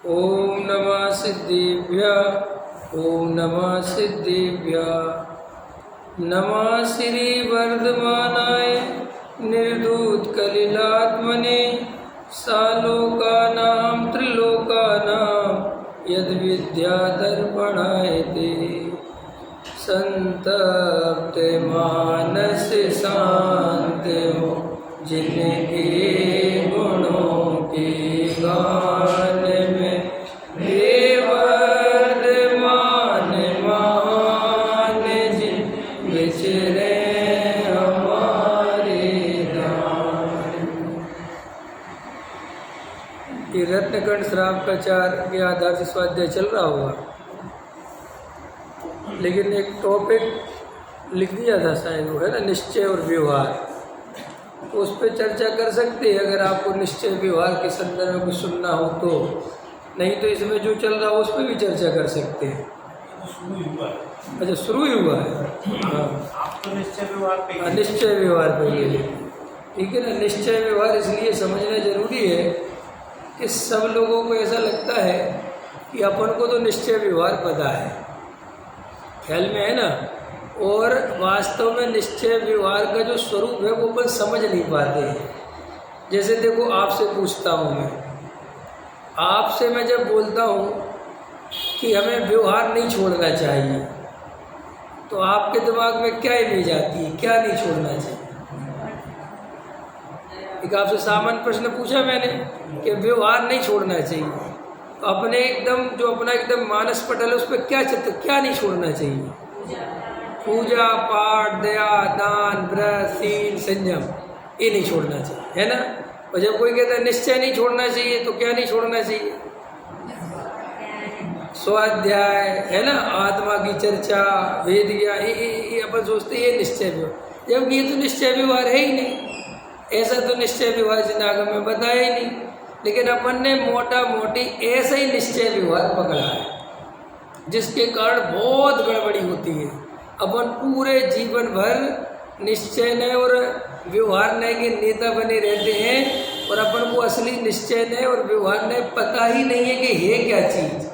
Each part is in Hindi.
ओम नमः सिद्धिभ्यः। ओम नमः सिद्धिभ्यः। नमः श्री वर्धमानाय निर्धूतकलिलात्मने सालोकानां त्रिलोकानां यद्विद्यादर्पणाय ते संतप्ते मानस शांत हो जिनके गुणों के गान में हे वर्धमान महान जिन विचरे हमारे दान। ये रत्नकंठ श्राप का 4 के आधार से स्वाध्याय चल रहा होगा, लेकिन एक टॉपिक लिख दिया था शायद, वो है ना निश्चय और व्यवहार। तो उस पर चर्चा कर सकते हैं अगर आपको निश्चय व्यवहार के संदर्भ में कुछ सुनना हो तो, नहीं तो इसमें जो चल रहा हो उस पर भी चर्चा कर सकते हैं। अच्छा, शुरू ही हुआ है। हाँ, निश्चय व्यवहार पे ये ठीक है ना। निश्चय व्यवहार इसलिए समझना जरूरी है कि सब लोगों को ऐसा लगता है कि अपन को तो निश्चय व्यवहार पता है, ख्याल में है ना, और वास्तव में निश्चय व्यवहार का जो स्वरूप है वो अपन समझ नहीं पाते हैं। जैसे देखो, आपसे पूछता हूँ मैं जब बोलता हूँ कि हमें व्यवहार नहीं छोड़ना चाहिए, तो आपके दिमाग में क्या इमेज आती है, क्या नहीं छोड़ना चाहिए? एक आपसे सामान्य प्रश्न पूछा मैंने कि व्यवहार नहीं छोड़ना चाहिए, तो अपने एकदम जो अपना एकदम मानस पटल है उस पर क्या चित्र, क्या नहीं छोड़ना चाहिए? पूजा पाठ, दया, दान, व्रत, शील, संयम, ये नहीं छोड़ना चाहिए, है ना। और जब कोई कहता है निश्चय नहीं छोड़ना चाहिए, तो क्या नहीं छोड़ना चाहिए? स्वाध्याय, है ना, आत्मा की चर्चा, वेद ज्ञान, ये अपन सोचते ये निश्चय व्यवहार, जबकि ये तो निश्चय व्यवहार है ही नहीं। ऐसा तो निश्चय व्यवहार जिनागम में बताया ही नहीं, लेकिन अपन ने मोटा मोटी ऐसा ही निश्चय व्यवहार पकड़ा है, जिसके कारण बहुत गड़बड़ी होती है। अपन पूरे जीवन भर निश्चय नय और व्यवहार नय के नेता बने रहते हैं, और अपन को असली निश्चय नय और व्यवहार नय पता ही नहीं है कि है क्या चीज,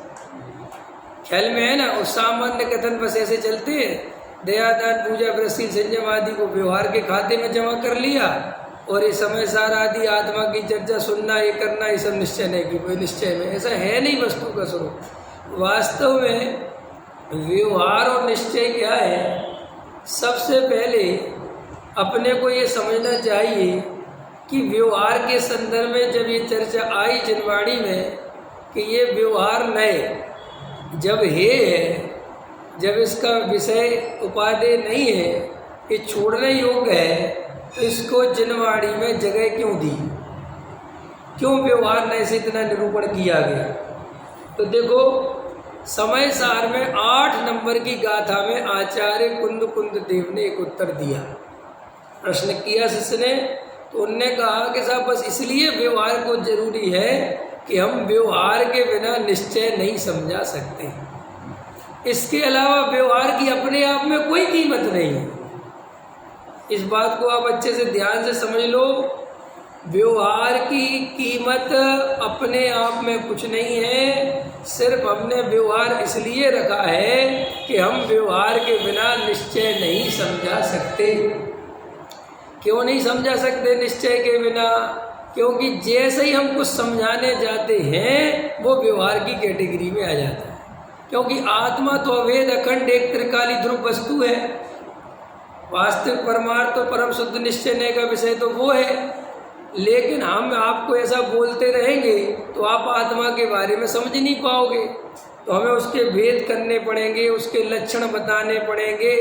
ख्याल में है ना। और सामान्य कथन बस ऐसे चलते हैं, दया, दान, पूजा, व्रत, शील, संयम आदि को व्यवहार के खाते में जमा कर लिया, और ये समय सार आदि आत्मा की चर्चा सुनना, ये करना, ये सब निश्चय नहीं की कोई निश्चय में ऐसा है नहीं वस्तु का स्वरूप। वास्तव में व्यवहार और निश्चय क्या है? सबसे पहले अपने को ये समझना चाहिए कि व्यवहार के संदर्भ में जब ये चर्चा आई जनवाणी में कि ये व्यवहार नए जब है, जब इसका विषय उपादेय नहीं है, ये छोड़ने योग्य है, तो इसको जनवाणी में जगह क्यों दी, क्यों व्यवहार नए से इतना निरूपण किया गया? तो देखो, समय सार में 8 नंबर की गाथा में आचार्य कुंद देव ने एक उत्तर दिया। प्रश्न किया शिष्य ने, तो उनने कहा कि साहब बस इसलिए व्यवहार को जरूरी है कि हम व्यवहार के बिना निश्चय नहीं समझा सकते, इसके अलावा व्यवहार की अपने आप में कोई कीमत नहीं है। इस बात को आप अच्छे से ध्यान से समझ लो, व्यवहार की कीमत अपने आप में कुछ नहीं है, सिर्फ हमने व्यवहार इसलिए रखा है कि हम व्यवहार के बिना निश्चय नहीं समझा सकते। क्यों नहीं समझा सकते निश्चय के बिना? क्योंकि जैसे ही हम कुछ समझाने जाते हैं वो व्यवहार की कैटेगरी में आ जाता है, क्योंकि आत्मा तो अभेद अखंड एक त्रिकाली ध्रुव वस्तु है। वास्तविक परमार्थ तो परम शुद्ध निश्चय का विषय तो वो है, लेकिन हम आपको ऐसा बोलते रहेंगे तो आप आत्मा के बारे में समझ नहीं पाओगे। तो हमें उसके भेद करने पड़ेंगे, उसके लक्षण बताने पड़ेंगे,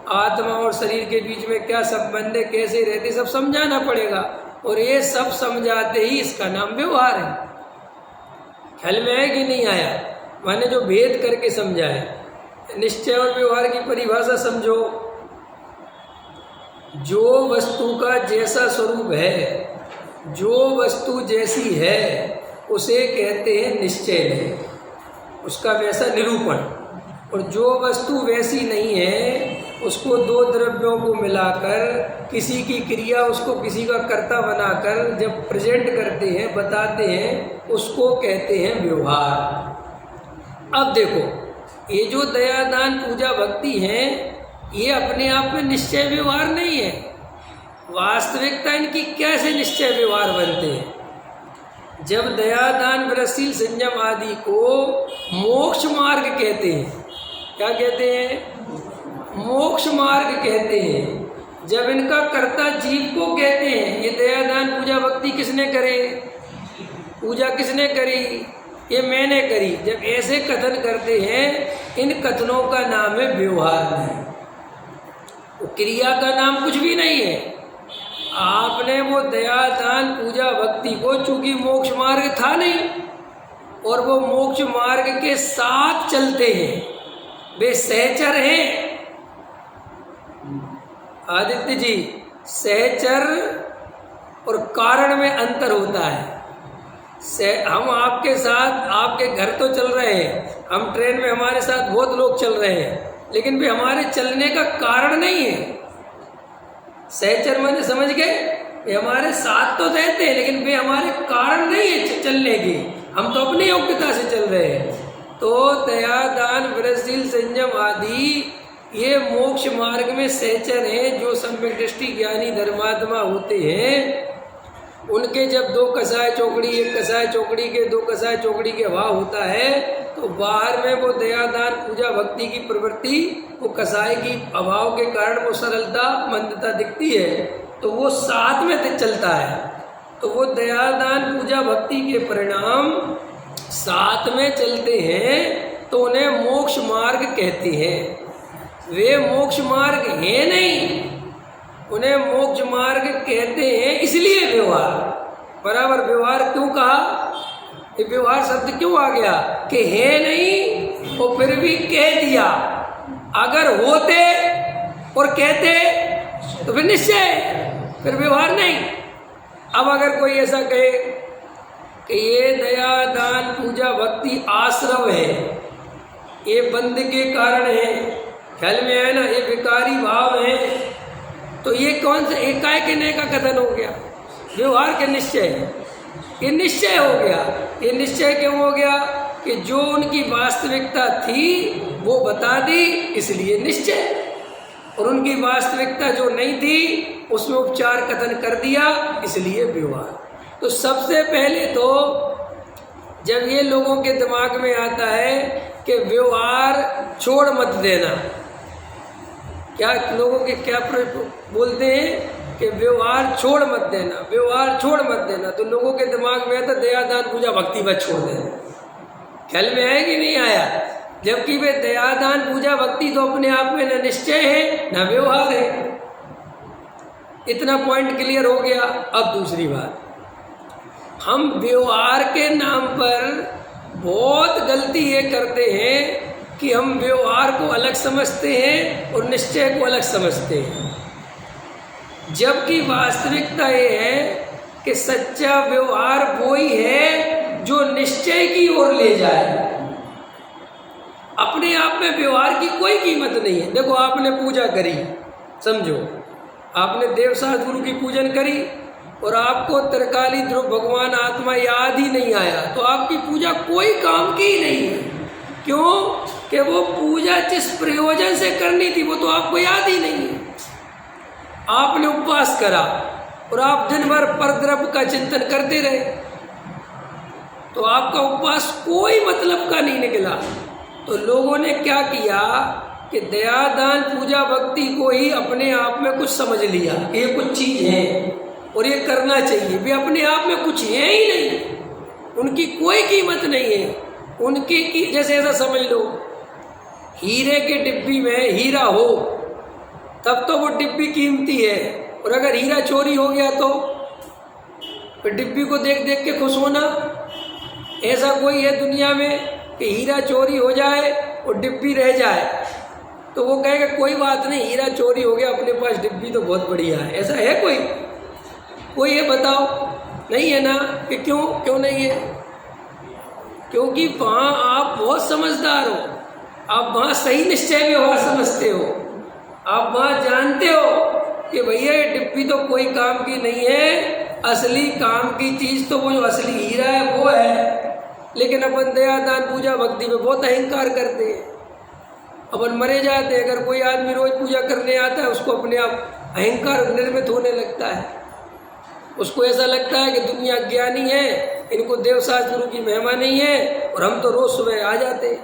आत्मा और शरीर के बीच में क्या संबंध है, कैसे रहते, सब समझाना पड़ेगा। और ये सब समझाते ही इसका नाम व्यवहार है। ख्याल में है कि नहीं आया? मैंने जो भेद करके समझाया, निश्चय और व्यवहार की परिभाषा समझो। जो वस्तु का जैसा स्वरूप है, जो वस्तु जैसी है, उसे कहते हैं निश्चय है, उसका वैसा निरूपण। और जो वस्तु वैसी नहीं है उसको दो द्रव्यों को मिलाकर किसी की क्रिया उसको किसी का कर्ता बनाकर जब प्रेजेंट करते हैं, बताते हैं, उसको कहते हैं व्यवहार। अब देखो, ये जो दया दान पूजा भक्ति है, ये अपने आप में निश्चय व्यवहार नहीं है। वास्तविकता इनकी कैसे निश्चय व्यवहार बनते हैं? जब दया दान व्रतशील संयम आदि को मोक्ष मार्ग कहते हैं, क्या कहते हैं? मोक्ष मार्ग कहते हैं। जब इनका कर्ता जीव को कहते हैं, ये दया दान पूजा भक्ति किसने करे, पूजा किसने करी, ये मैंने करी, जब ऐसे कथन करते हैं, इन कथनों का नाम है व्यवहार नहीं, वो क्रिया का नाम कुछ भी नहीं है। आपने वो दया दान पूजा भक्ति को, चूंकि मोक्ष मार्ग था नहीं और वो मोक्ष मार्ग के साथ चलते हैं, वे सहचर हैं। आदित्य जी, सहचर और कारण में अंतर होता है। हम आपके साथ, आपके घर तो चल रहे हैं, हम ट्रेन में हमारे साथ बहुत लोग चल रहे हैं, लेकिन वे हमारे चलने का कारण नहीं है। सहचर माने समझ गए, वे हमारे साथ तो रहते हैं, लेकिन वे हमारे कारण नहीं है चलने के, हम तो अपनी योग्यता से चल रहे हैं। तो दया दान व्रतशील संयम आदि ये मोक्ष मार्ग में सहचर हैं। जो सम्यक दृष्टि ज्ञानी धर्मात्मा होते हैं, उनके जब दो कसाय चौकड़ी, एक कसाय चौकड़ी के दो कसाय चौकड़ी के अभाव होता है, तो बाहर में वो दया दान पूजा भक्ति की प्रवृत्ति, वो कसाय की अभाव के कारण वो सरलता मंदता दिखती है, तो वो साथ में चलता है। तो वो दया दान पूजा भक्ति के परिणाम साथ में चलते हैं, तो उन्हें मोक्ष मार्ग कहते हैं। वे मोक्ष मार्ग है नहीं, उन्हें मोक्ष मार्ग कहते हैं। इसलिए व्यवहार, बराबर व्यवहार क्यों कहा, ये व्यवहार शब्द क्यों आ गया कि है नहीं और फिर भी कह दिया। अगर होते और कहते तो फिर निश्चय, फिर व्यवहार नहीं। अब अगर कोई ऐसा कहे कि ये दया दान पूजा भक्ति आश्रव है, ये बंद के कारण है, ख्याल में है ना, ये विकारी भाव है, तो ये कौन सा एकाएक कहने का कथन हो गया? व्यवहार के निश्चय, ये निश्चय हो गया। ये निश्चय क्यों हो गया कि जो उनकी वास्तविकता थी वो बता दी, इसलिए निश्चय, और उनकी वास्तविकता जो नहीं थी उसमें उपचार कथन कर दिया, इसलिए व्यवहार। तो सबसे पहले तो जब ये लोगों के दिमाग में आता है कि व्यवहार छोड़ मत देना, क्या लोगों के क्या बोलते हैं कि व्यवहार छोड़ मत देना, व्यवहार छोड़ मत देना, तो लोगों के दिमाग में आता दया दान पूजा भक्ति बस छोड़ देना। ख्याल में आया कि नहीं आया? जबकि वे दया दान पूजा भक्ति तो अपने आप में न निश्चय है न व्यवहार है। इतना पॉइंट क्लियर हो गया। अब दूसरी बात, हम व्यवहार के नाम पर बहुत गलती ये करते हैं कि हम व्यवहार को अलग समझते हैं और निश्चय को अलग समझते हैं, जबकि वास्तविकता ये है कि सच्चा व्यवहार वही है जो निश्चय की ओर ले जाए। अपने आप में व्यवहार की कोई कीमत नहीं है। देखो, आपने पूजा करी, समझो आपने देवशास्त्र गुरु की पूजन करी और आपको त्रिकाली ध्रुव भगवान आत्मा याद ही नहीं आया, तो आपकी पूजा कोई काम की ही नहीं है। क्यों? कि वो पूजा जिस प्रयोजन से करनी थी वो तो आपको याद ही नहीं है। आपने उपवास करा और आप दिन भर परद्रव्य का चिंतन करते रहे, तो आपका उपवास कोई मतलब का नहीं निकला। तो लोगों ने क्या किया कि दया दान पूजा भक्ति को ही अपने आप में कुछ समझ लिया कि ये कुछ चीज़ है और ये करना चाहिए। वे अपने आप में कुछ है ही नहीं, उनकी कोई कीमत नहीं है। उनकी की जैसे ऐसा समझ लो, हीरे के डिब्बी में हीरा हो तब तो वो डिब्बी कीमती है, और अगर हीरा चोरी हो गया तो फिर डिब्बी को देख देख के खुश होना। ऐसा कोई है दुनिया में कि हीरा चोरी हो जाए और डिब्बी रह जाए तो वो कहेगा कोई बात नहीं, हीरा चोरी हो गया, अपने पास डिब्बी तो बहुत बढ़िया है? ऐसा है कोई? कोई ये बताओ? नहीं है ना। कि क्यों नहीं है? क्योंकि वहाँ आप बहुत समझदार हो, आप वहाँ सही निश्चय व्यवहार समझते हो। आप वहाँ जानते हो कि भैया ये डिब्बी तो कोई काम की नहीं है, असली काम की चीज़ तो वो जो असली हीरा है वो है। लेकिन अपन दया दान पूजा भक्ति में बहुत अहंकार करते हैं, अपन मरे जाते हैं। अगर कोई आदमी रोज पूजा करने आता है उसको अपने आप अहंकार निर्मित होने लगता है, उसको ऐसा लगता है कि दुनिया ज्ञानी है, इनको देवशास्त्र गुरु की महिमा नहीं है और हम तो रोज सुबह आ जाते।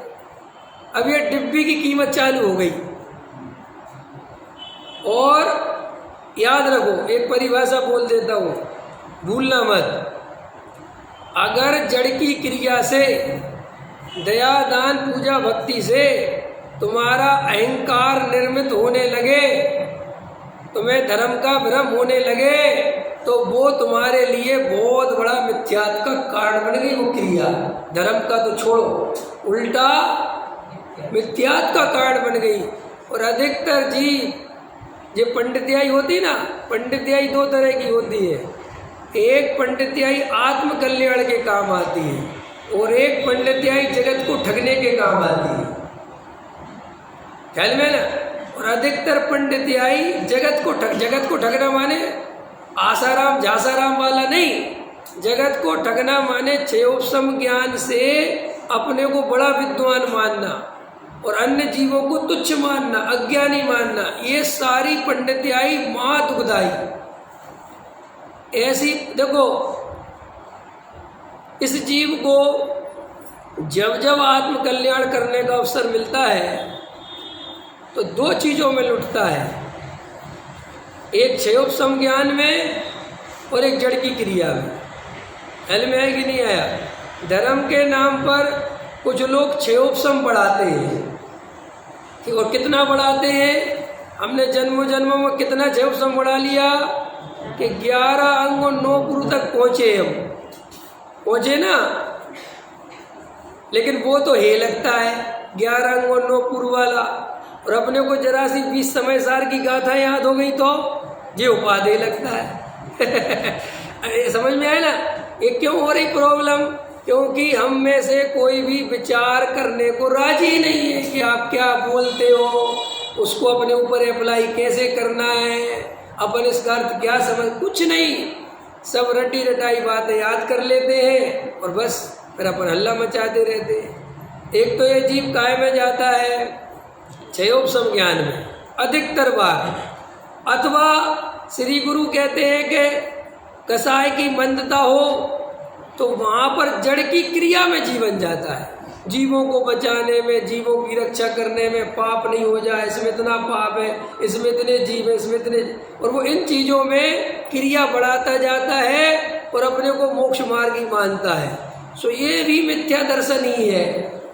अब ये डिब्बी की कीमत चालू हो गई। और याद रखो, एक परिभाषा बोल देता हूँ, भूलना मत। अगर जड़ की क्रिया से, दया दान पूजा भक्ति से तुम्हारा अहंकार निर्मित होने लगे, तुम्हें धर्म का भ्रम होने लगे, तो वो तुम्हारे लिए बहुत बड़ा मिथ्यात्व का कारण बन गई वो क्रिया। धर्म का तो छोड़ो, उल्टा मिथ्यात्व का कारण बन गई। और अधिकतर जी जो पंडितियाई होती ना, पंडितियाई दो तरह की होती है। एक पंडितियाई आत्म कल्याण के काम आती है और एक पंडितियाई जगत को ठगने के काम आती है, ख्याल में ना। और अधिकतर पंडितियाई जगत को ठगना माने आसाराम झासाराम वाला नहीं, जगत को ठगना माने क्षयोपशम ज्ञान से अपने को बड़ा विद्वान मानना और अन्य जीवों को तुच्छ मानना, अज्ञानी मानना। ये सारी पंडितियाई मां दुखदाई। ऐसी देखो, इस जीव को जब जब आत्म कल्याण करने का अवसर मिलता है तो दो चीजों में लुटता है, एक क्षयोपशम ज्ञान में और एक जड़ की क्रिया में। हल में है कि नहीं आया? धर्म के नाम पर कुछ लोग क्षयोपशम बढ़ाते हैं, और कितना बढ़ाते हैं? हमने जन्मों जन्मों में कितना क्षयोपशम बढ़ा लिया कि 11 अंग और 9 पुरु तक पहुंचे, हम पहुंचे ना। लेकिन वो तो हे लगता है 11 अंग और 9 पुरु वाला, और अपने को जरा सी 20 समय सार की गाथा याद हो गई तो ये उपाधि लगता है। समझ में आया ना? ये क्यों हो रही प्रॉब्लम? क्योंकि हम में से कोई भी विचार करने को राजी नहीं है कि आप क्या बोलते हो, उसको अपने ऊपर अप्लाई कैसे करना है, अपन इसका अर्थ क्या समझ, कुछ नहीं। सब रटी रटाई बातें याद कर लेते हैं और बस फिर अपन हल्ला मचाते रहते हैं। एक तो ये जीव काय में जाता है, क्षयोपशम ज्ञान में अधिकतर बार, अथवा श्री गुरु कहते हैं कि कसाय की मंदता हो तो वहाँ पर जड़ की क्रिया में जीवन जाता है। जीवों को बचाने में, जीवों की रक्षा करने में, पाप नहीं हो जाए, इसमें इतना पाप है, इसमें इतने जीव है, इसमें इतने, और वो इन चीज़ों में क्रिया बढ़ाता जाता है और अपने को मोक्ष मार्गी मानता है। सो ये भी मिथ्या दर्शन ही है।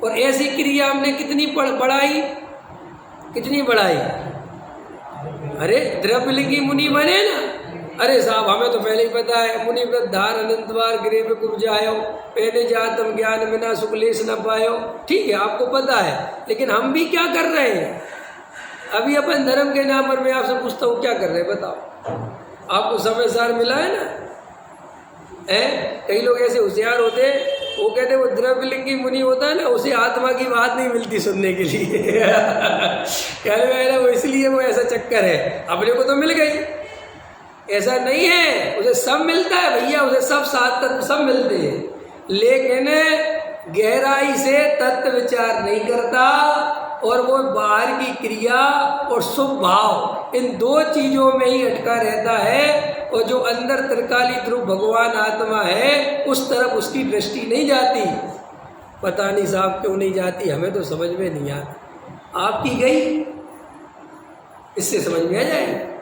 और ऐसी क्रिया हमने कितनी बढ़ाई, कितनी बढ़ाई? अरे द्रव्यलिंगी मुनि बने ना, अरे साहब हमें तो पहले ही पता है, मुनि वृद्धार अनंत बार गिरे पे कुब्जायो, पहले जातम ज्ञान बिना सुकलेश न पायो। ठीक है, आपको पता है, लेकिन हम भी क्या कर रहे हैं? अभी अपन धर्म के नाम पर मैं आपसे पूछता हूँ, क्या कर रहे हैं बताओ? आपको समय सार मिला है ना? कई लोग ऐसे होशियार होते हैं, वो कहते हैं वो द्रव्यलिंगी मुनि होता है ना, उसे आत्मा की बात नहीं मिलती सुनने के लिए। कहने वो इसलिए वो ऐसा चक्कर है, अपने को तो मिल गई। ऐसा नहीं है, उसे सब मिलता है भैया, उसे सब सात तत्व सब मिलते हैं, लेकिन गहराई से तत्व विचार नहीं करता और वो बाहर की क्रिया और शुभ भाव, इन दो चीजों में ही अटका रहता है। और जो अंदर त्रिकाली ध्रुव भगवान आत्मा है उस तरफ उसकी दृष्टि नहीं जाती। पता नहीं साहब क्यों नहीं जाती, हमें तो समझ में नहीं आता। आपकी गई, इससे समझ में आ जाए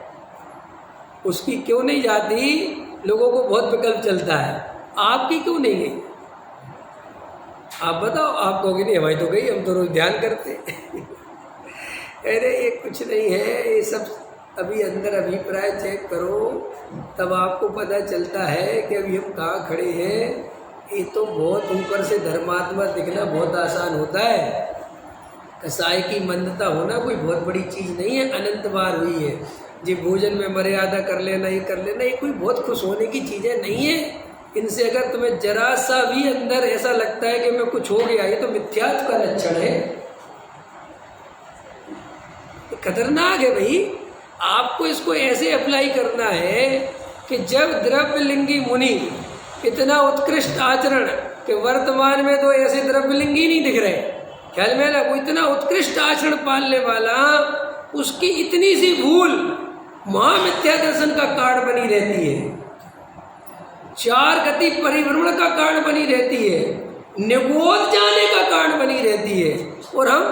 उसकी क्यों नहीं जाती। लोगों को बहुत विकल्प चलता है, आपकी क्यों नहीं गई? आप बताओ, आप कहोगे नहीं हमारी तो गई, हम तो रोज ध्यान करते। अरे ये कुछ नहीं है, ये सब अभी अंदर अभिप्राय चेक करो, तब आपको पता चलता है कि अभी हम कहाँ खड़े हैं। ये तो बहुत ऊपर से धर्मात्मा दिखना बहुत आसान होता है, कसाई की मंदता होना कोई बहुत बड़ी चीज़ नहीं है। अनंत बार हुई है, जी भोजन में मर्यादा कर लेना, ये कर लेना, ये कोई बहुत खुश होने की चीज़ें नहीं है। इनसे अगर तुम्हें जरा सा भी अंदर ऐसा लगता है कि मैं कुछ हो गया, ये तो मिथ्यात्व का लक्षण है। खतरनाक है भाई। आपको इसको ऐसे अप्लाई करना है कि जब द्रव्यलिंगी मुनि इतना उत्कृष्ट आचरण कि वर्तमान में तो ऐसे द्रव्यलिंगी नहीं दिख रहे, ख्याल में ना, वो इतना उत्कृष्ट आचरण पालने वाला, उसकी इतनी सी भूल महामिथ्या दर्शन का कारण बनी रहती है, 4 गति परिभ्रमण का कारण बनी रहती है, निगोद जाने का कारण बनी रहती है। और हम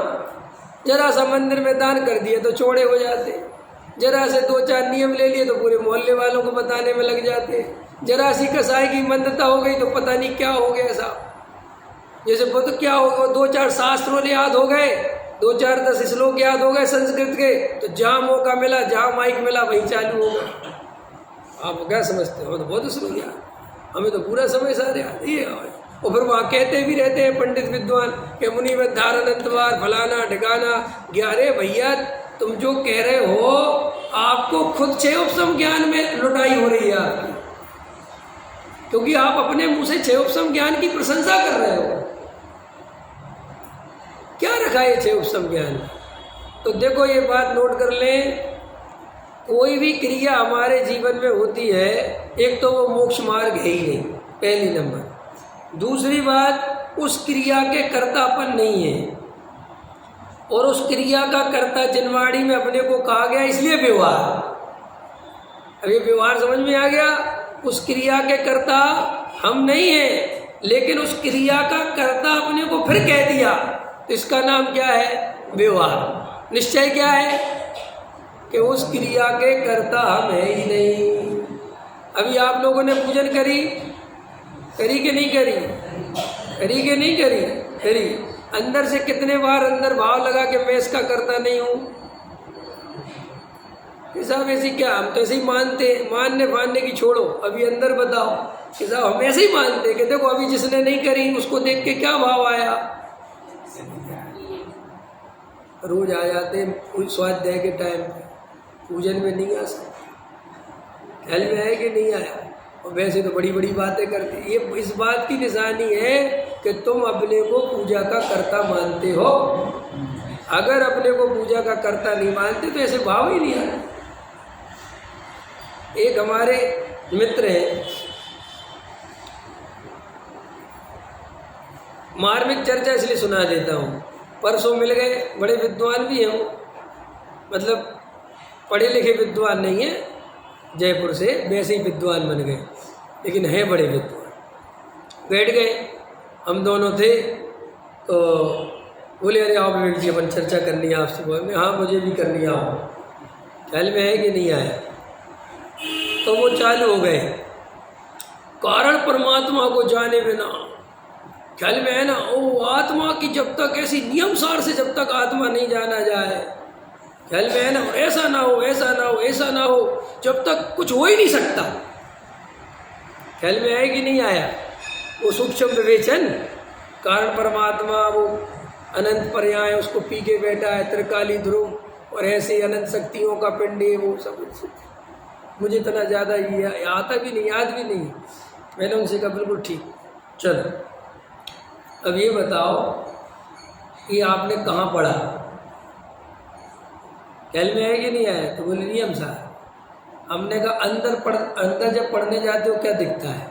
जरा सा मंदिर में दान कर दिए तो चौड़े हो जाते, जरा से 2-4 नियम ले लिए तो पूरे मोहल्ले वालों को बताने में लग जाते, जरा सी कसाई की मंदता हो गई तो पता नहीं क्या हो गया ऐसा, जैसे तो क्या हो गया, 2-4 शास्त्रों याद हो गए, 2-4-10 श्लोक याद हो गए संस्कृत के, तो जहाँ मौका मिला, जहाँ माइक मिला वहीं चालू होगा। आप क्या समझते हो? तो बहुत श्लोक याद, हमें तो पूरा समय सारे याद ही है। और फिर वहाँ कहते भी रहते हैं पंडित विद्वान के मुनि में धारणंतवार फलाना ठिकाना। 11 भैया तुम जो कह रहे हो, आपको खुद क्षयोपम ज्ञान में लुटाई हो रही है आपकी, क्योंकि आप अपने मुंह से क्षयोपम ज्ञान की प्रशंसा कर रहे हो। क्या रखा है क्षयोपम ज्ञान? तो देखो ये बात नोट कर लें, कोई भी क्रिया हमारे जीवन में होती है, एक तो वो मोक्ष मार्ग है ही नहीं, पहली नंबर। दूसरी बात, उस क्रिया के कर्तापन नहीं है, और उस क्रिया का कर्ता जिनवाड़ी में अपने को कहा गया, इसलिए व्यवहार। अब ये व्यवहार समझ में आ गया? उस क्रिया के कर्ता हम नहीं हैं, लेकिन उस क्रिया का कर्ता अपने को फिर कह दिया, तो इसका नाम क्या है? व्यवहार। निश्चय क्या है कि उस क्रिया के कर्ता हम है ही नहीं। अभी आप लोगों ने पूजन करी कि नहीं करी? करी कि नहीं करी? करी। अंदर से कितने बार अंदर भाव लगा कि मैं इसका करता नहीं हूँ? साहब ऐसी क्या, हम तो ऐसे ही मानने की छोड़ो, अभी अंदर बताओ कि साहब हम ऐसे ही मानते कि देखो अभी जिसने नहीं करी उसको देख के क्या भाव आया। रोज आ जाते स्वाध्याय के टाइम पे, पूजन में नहीं आ सकते, ख्याल में है कि नहीं आया? और वैसे तो बड़ी बड़ी बातें करते। ये इस बात की निशानी है कि तुम अपने को पूजा का कर्ता मानते हो। अगर अपने को पूजा का कर्ता नहीं मानते तो ऐसे भाव ही नहीं आते। एक हमारे मित्र हैं, मार्मिक चर्चा इसलिए सुना देता हूँ, परसों मिल गए, बड़े विद्वान भी हैं, मतलब पढ़े लिखे विद्वान नहीं है, जयपुर से वैसे ही विद्वान बन गए, लेकिन हैं बड़े विद्वान। बैठ गए, हम दोनों थे, तो बोले अरे आओ विवेक जी अपन चर्चा करनी है आपसे। बोले हाँ मुझे भी करनी है, आओ। ख्याल में है कि नहीं आया? तो वो चालू हो गए, कारण परमात्मा को जाने बिना, ख्याल में है ना, ओ आत्मा की जब तक ऐसी नियम सार से जब तक आत्मा नहीं जाना जाए, ख्याल में है ना, ऐसा ना हो ऐसा ना हो ऐसा ना हो, जब तक कुछ हो ही नहीं सकता। ख्याल में है कि नहीं आया? वो सूक्ष्म विवेचन, कारण परमात्मा, वो अनंत पर्याय उसको पी के बैठा है, त्रिकाली ध्रुव और ऐसे अनंत शक्तियों का पिंड है, वो सब मुझे इतना ज़्यादा ये आता भी नहीं, याद भी नहीं। मैंने उनसे कहा बिल्कुल ठीक, चलो अब ये बताओ कि आपने कहाँ पढ़ा? ख्याल में है कि नहीं आया? तो बोले नियम सार। हमने कहा अंदर जब पढ़ने जाते हो क्या दिखता है?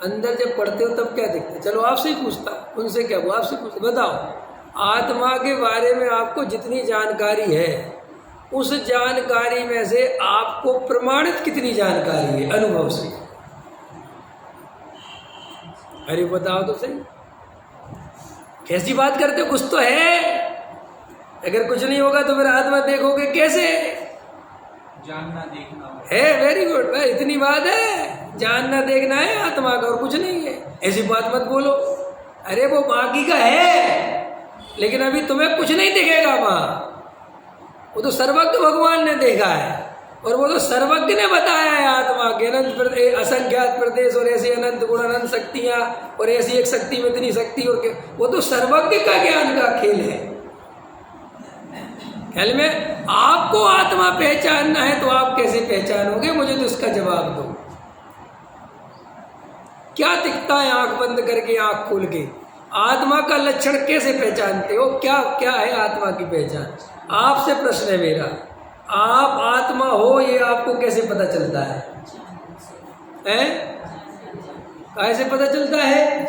अंदर जब पढ़ते हो तब क्या दिखता है? चलो आपसे ही पूछता, उनसे क्या हुआ, आपसे पूछता, बताओ आत्मा के बारे में आपको जितनी जानकारी है, उस जानकारी में से आपको प्रमाणित कितनी जानकारी है अनुभव से? अरे बताओ तो सही, कैसी बात करते हो? कुछ तो है। अगर कुछ नहीं होगा तो फिर आत्मा देखोगे कैसे? जानना देखना है। वेरी गुड भाई, इतनी बात है, जानना देखना है आत्मा का, और कुछ नहीं है। ऐसी बात मत बोलो। अरे वो बाकी का है, लेकिन अभी तुम्हें कुछ नहीं दिखेगा वहाँ। वो तो सर्वज्ञ भगवान ने देखा है, और वो तो सर्वज्ञ ने बताया है आत्मा के अनंत प्रदेश, असंख्यात प्रदेश, और ऐसी अनंत गुण अनंत शक्तियाँ, और ऐसी एक शक्ति में इतनी शक्ति, और वो तो सर्वज्ञ का ज्ञान का खेल है। ख्याल में आपको आत्मा पहचानना है तो आप कैसे पहचानोगे? मुझे तो इसका जवाब दो। क्या दिखता है आंख बंद करके, आंख खोल के? आत्मा का लक्षण कैसे पहचानते हो? क्या क्या है आत्मा की पहचान? आपसे प्रश्न है मेरा, आप आत्मा हो ये आपको कैसे पता चलता है? कैसे पता चलता है?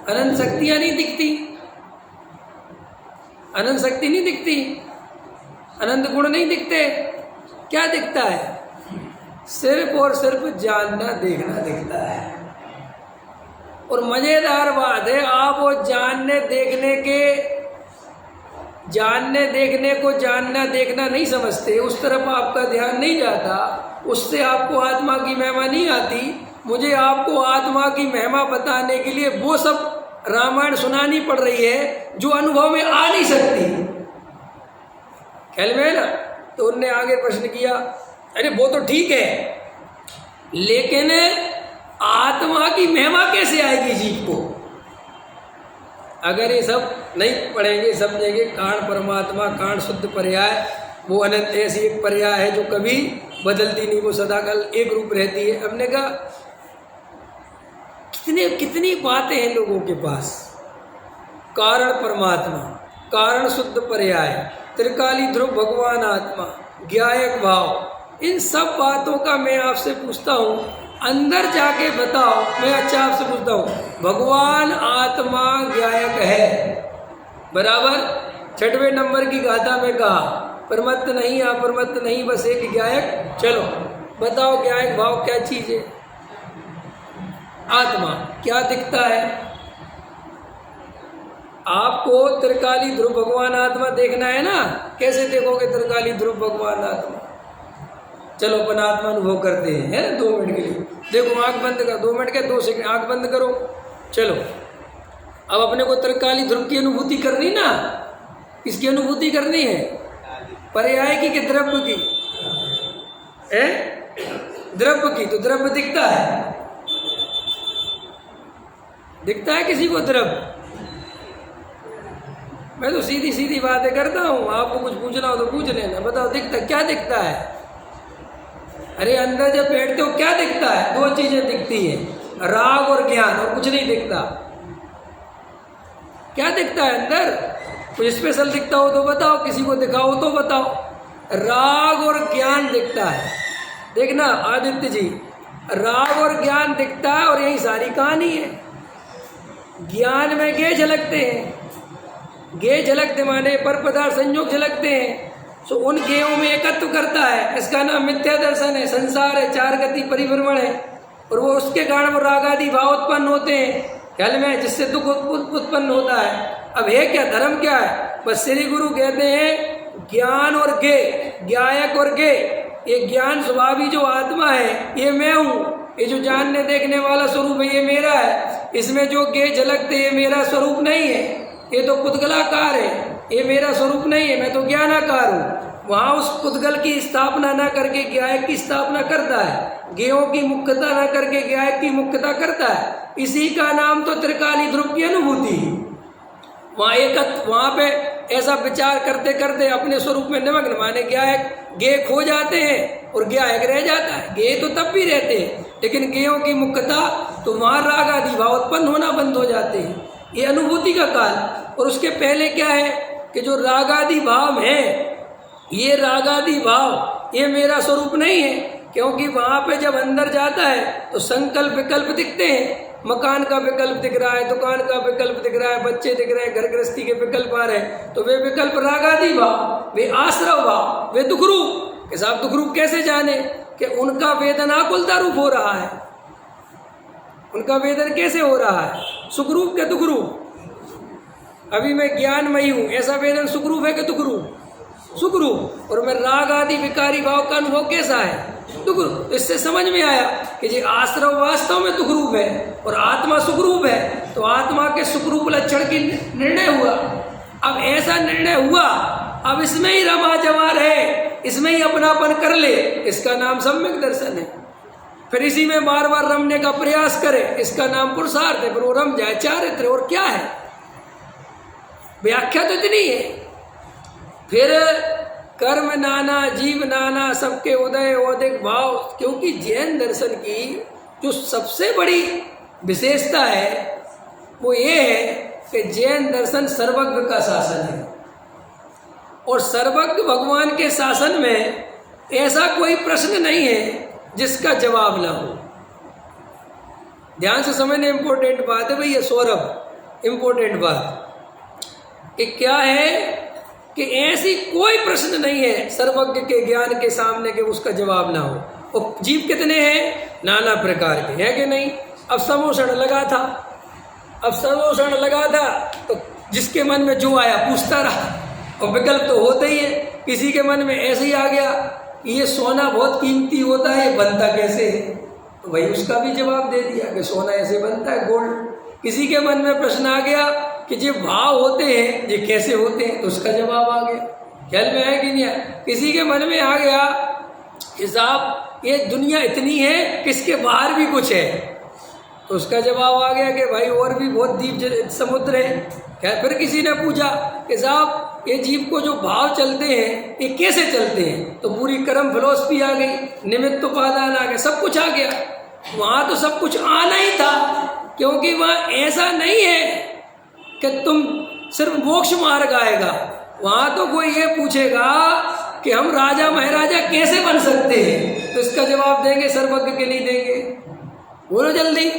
अनंत शक्तियां नहीं दिखती, अनंत शक्ति नहीं दिखती, अनंत गुण नहीं दिखते, क्या दिखता है? सिर्फ और सिर्फ जानना देखना दिखता है। और मजेदार बात है, आप वो जानने देखने को जानना देखना नहीं समझते, उस तरफ आपका ध्यान नहीं जाता, उससे आपको आत्मा की महिमा नहीं आती। मुझे आपको आत्मा की महिमा बताने के लिए वो सब रामायण सुनानी पड़ रही है जो अनुभव में आ नहीं सकती। ख्याल में है ना? तो उनने आगे प्रश्न किया, अरे वो तो ठीक है, लेकिन आत्मा की महिमा कैसे आएगी जीव को? अगर ये सब नहीं पढ़ेंगे समझेंगे, कारण परमात्मा, कारण शुद्ध पर्याय, वो अनंत ऐसी एक पर्याय है जो कभी बदलती नहीं, वो सदाकाल एक रूप रहती है। हमने कहा कितनी बातें हैं लोगों के पास। कारण परमात्मा, कारण शुद्ध पर्याय, त्रिकाली ध्रुव भगवान आत्मा, ज्ञायक भाव, इन सब बातों का मैं आपसे पूछता हूँ, अंदर जाके बताओ। मैं अच्छा आपसे पूछता हूँ, भगवान आत्मा ज्ञायक है, बराबर? 6वें नंबर की गाथा में कहा परमत्त नहीं, अपरमत्त नहीं, बस एक ज्ञायक। चलो बताओ ज्ञायक भाव क्या चीज है? आत्मा। क्या दिखता है आपको? त्रिकाली ध्रुव भगवान आत्मा देखना है ना? कैसे देखोगे त्रिकाली ध्रुव भगवान आत्मा? चलो अपन आत्मा अनुभव करते हैं, है ना? 2 मिनट के लिए देखो, आंख बंद कर, 2 मिनट के 2 सेकंड आंख बंद करो। चलो अब अपने को त्रिकाली ध्रुव की अनुभूति करनी ना? किसकी अनुभूति करनी है? पर्याय की कि द्रव्य की? द्रव्य की। तो द्रव्य दिखता है? दिखता है किसी को द्रव्य? मैं तो सीधी सीधी बातें करता हूँ, आपको कुछ पूछना हो तो पूछ लेना। बताओ दिखता क्या दिखता है? अरे अंदर जब बैठते हो क्या दिखता है? 2 चीजें दिखती हैं, राग और ज्ञान, और कुछ नहीं दिखता। क्या दिखता है अंदर? कुछ स्पेशल दिखता हो तो बताओ, किसी को दिखाओ तो बताओ। राग और ज्ञान दिखता है। देखना आदित्य जी, राग और ज्ञान दिखता है और यही सारी कहानी है। ज्ञान में गे झलकते हैं, गे झलकते माने पर पदार्थ संयोग झलकते हैं, सो उन गेयों में एकत्व करता है। इसका नाम मिथ्या दर्शन है, संसार है, 4 गति परिभ्रमण है। और वो उसके कारण वो राग आदि भाव उत्पन्न होते हैं ख्याल में, जिससे दुख उत्पन्न होता है। अब है क्या? धर्म क्या है? बस श्री गुरु कहते हैं ज्ञान और गे, ज्ञायक और गे, ये ज्ञान स्वभावी जो आत्मा है ये मैं हूँ, ये जो जानने देखने वाला स्वरूप है ये मेरा है। इसमें जो गे झलकते ये मेरा स्वरूप नहीं है, ये तो पुद्गलाकार है, ये मेरा स्वरूप नहीं है, मैं तो ज्ञानाकार हूँ। वहाँ उस पुद्गल की स्थापना ना करके ज्ञायक की स्थापना करता है, गेयों की मुख्यता ना करके ज्ञायक की मुख्यता करता है। इसी का नाम तो त्रिकाली ध्रुव की अनुभूति है। वहाँ पे ऐसा विचार करते करते अपने स्वरूप में निमग्न, माने ज्ञायक गे खो जाते हैं और ज्ञायक रह जाता है। गे तो तब भी रहते हैं, लेकिन गेयों की मुख्यता तो वहाँ राग आदि भाव उत्पन्न होना बंद हो जाते हैं। ये अनुभूति का काल। और उसके पहले क्या है कि जो रागादि भाव है, ये रागादि भाव ये मेरा स्वरूप नहीं है, क्योंकि वहाँ पे जब अंदर जाता है तो संकल्प विकल्प दिखते हैं। मकान का विकल्प दिख रहा है, दुकान का विकल्प दिख रहा है, बच्चे दिख रहे हैं, घर गृहस्थी के विकल्प आ रहे हैं, तो वे विकल्प रागादि भाव, वे आश्रव भाव, वे दुख रूप। कि साहब दुख रूप कैसे जाने? कि उनका वेदन आकुलता रूप हो रहा है। उनका वेदन कैसे हो रहा है? सुखरूप के दुख रूप। अभी मैं ज्ञानमयी हूँ, ऐसा वेदन सुखरूप है कि दुख रूप? सुखरूप। और मैं राग आदि विकारी भाव का अनुभव कैसा है? दुख रूप। इससे समझ में आया कि जी आश्रव वास्तव में दुख रूप है और आत्मा सुखरूप है। तो आत्मा के सुखरूप लक्षण की निर्णय हुआ। अब ऐसा निर्णय हुआ, अब इसमें ही रमा जमा रहे, इसमें ही अपनापन कर ले, इसका नाम सम्यक दर्शन है। फिर इसी में बार बार रमने का प्रयास करे, इसका नाम पुरुषार्थ है। फिर वो रम जाए चारित्र। और क्या है? व्याख्या तो इतनी है। फिर कर्म नाना जीव नाना, सबके उदय औदिक भाव। क्योंकि जैन दर्शन की जो सबसे बड़ी विशेषता है वो ये है कि जैन दर्शन सर्वज्ञ का शासन है और सर्वज्ञ भगवान के शासन में ऐसा कोई प्रश्न नहीं है जिसका जवाब ना हो। ध्यान से समझना, इंपॉर्टेंट बात है भैया सौरभ, इंपॉर्टेंट बात कि क्या है कि ऐसी कोई प्रश्न नहीं है सर्वज्ञ के ज्ञान के सामने के उसका जवाब ना हो। और जीव कितने हैं? नाना प्रकार के हैं कि नहीं। अब समोषण लगा था, तो जिसके मन में जो आया पूछता रहा, और विकल्प तो होते ही है। किसी के मन में ऐसे ही आ गया कि ये सोना बहुत कीमती होता है, ये बनता कैसे है, तो भाई उसका भी जवाब दे दिया कि सोना ऐसे बनता है, गोल्ड। किसी के मन में प्रश्न आ गया कि जो भाव होते हैं ये कैसे होते हैं, तो उसका जवाब आ गया। ख्याल में है कि नहीं है? किसी के मन में आ गया हिसाब ये दुनिया इतनी है कि इसके बाहर भी कुछ है, तो उसका जवाब आ गया कि भाई और भी बहुत दीप समुद्र है। क्या फिर किसी ने पूछा कि साहब ये जीव को जो भाव चलते हैं ये कैसे चलते हैं, तो पूरी कर्म फिलॉसफी आ गई, निमित्त उपादान आ गया, सब कुछ आ गया। वहाँ तो सब कुछ आना ही था, क्योंकि वहाँ ऐसा नहीं है कि तुम सिर्फ मोक्ष मार्ग आएगा। वहाँ तो कोई ये पूछेगा कि हम राजा महाराजा कैसे बन सकते हैं, तो इसका जवाब देंगे सर्वज्ञ के नहीं देंगे? बोलो जल्दी।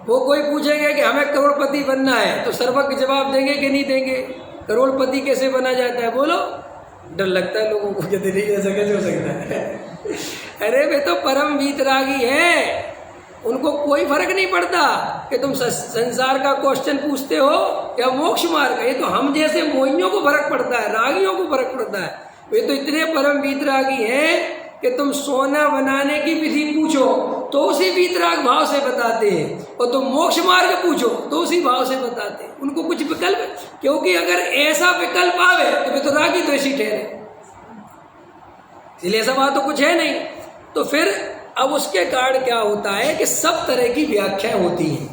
वो कोई पूछेगा कि हमें करोड़पति बनना है, तो सर्वज्ञ जवाब देंगे कि नहीं देंगे? करोड़पति कैसे बना जाता है बोलो? डर लगता है लोगों को कि दिल्ली ऐसा कैसे हो सकता है। अरे वे तो परम वीतरागी है, उनको कोई फर्क नहीं पड़ता कि तुम संसार का क्वेश्चन पूछते हो या मोक्ष मार्ग। ये तो हम जैसे मोहियों को फर्क पड़ता है, रागियों को फर्क पड़ता है। वे तो इतने परम वीतरागी हैं कि तुम सोना बनाने की विधि पूछो तो उसी वीतराग भाव से बताते हैं, और तुम मोक्ष मार्ग पूछो तो उसी भाव से बताते हैं। उनको कुछ विकल्प, क्योंकि अगर ऐसा विकल्प आवे तो वे तो रागी द्वेषी ठहरे, इसलिए ऐसा बात तो कुछ है नहीं। तो फिर अब उसके कारण क्या होता है कि सब तरह की व्याख्याएं होती हैं,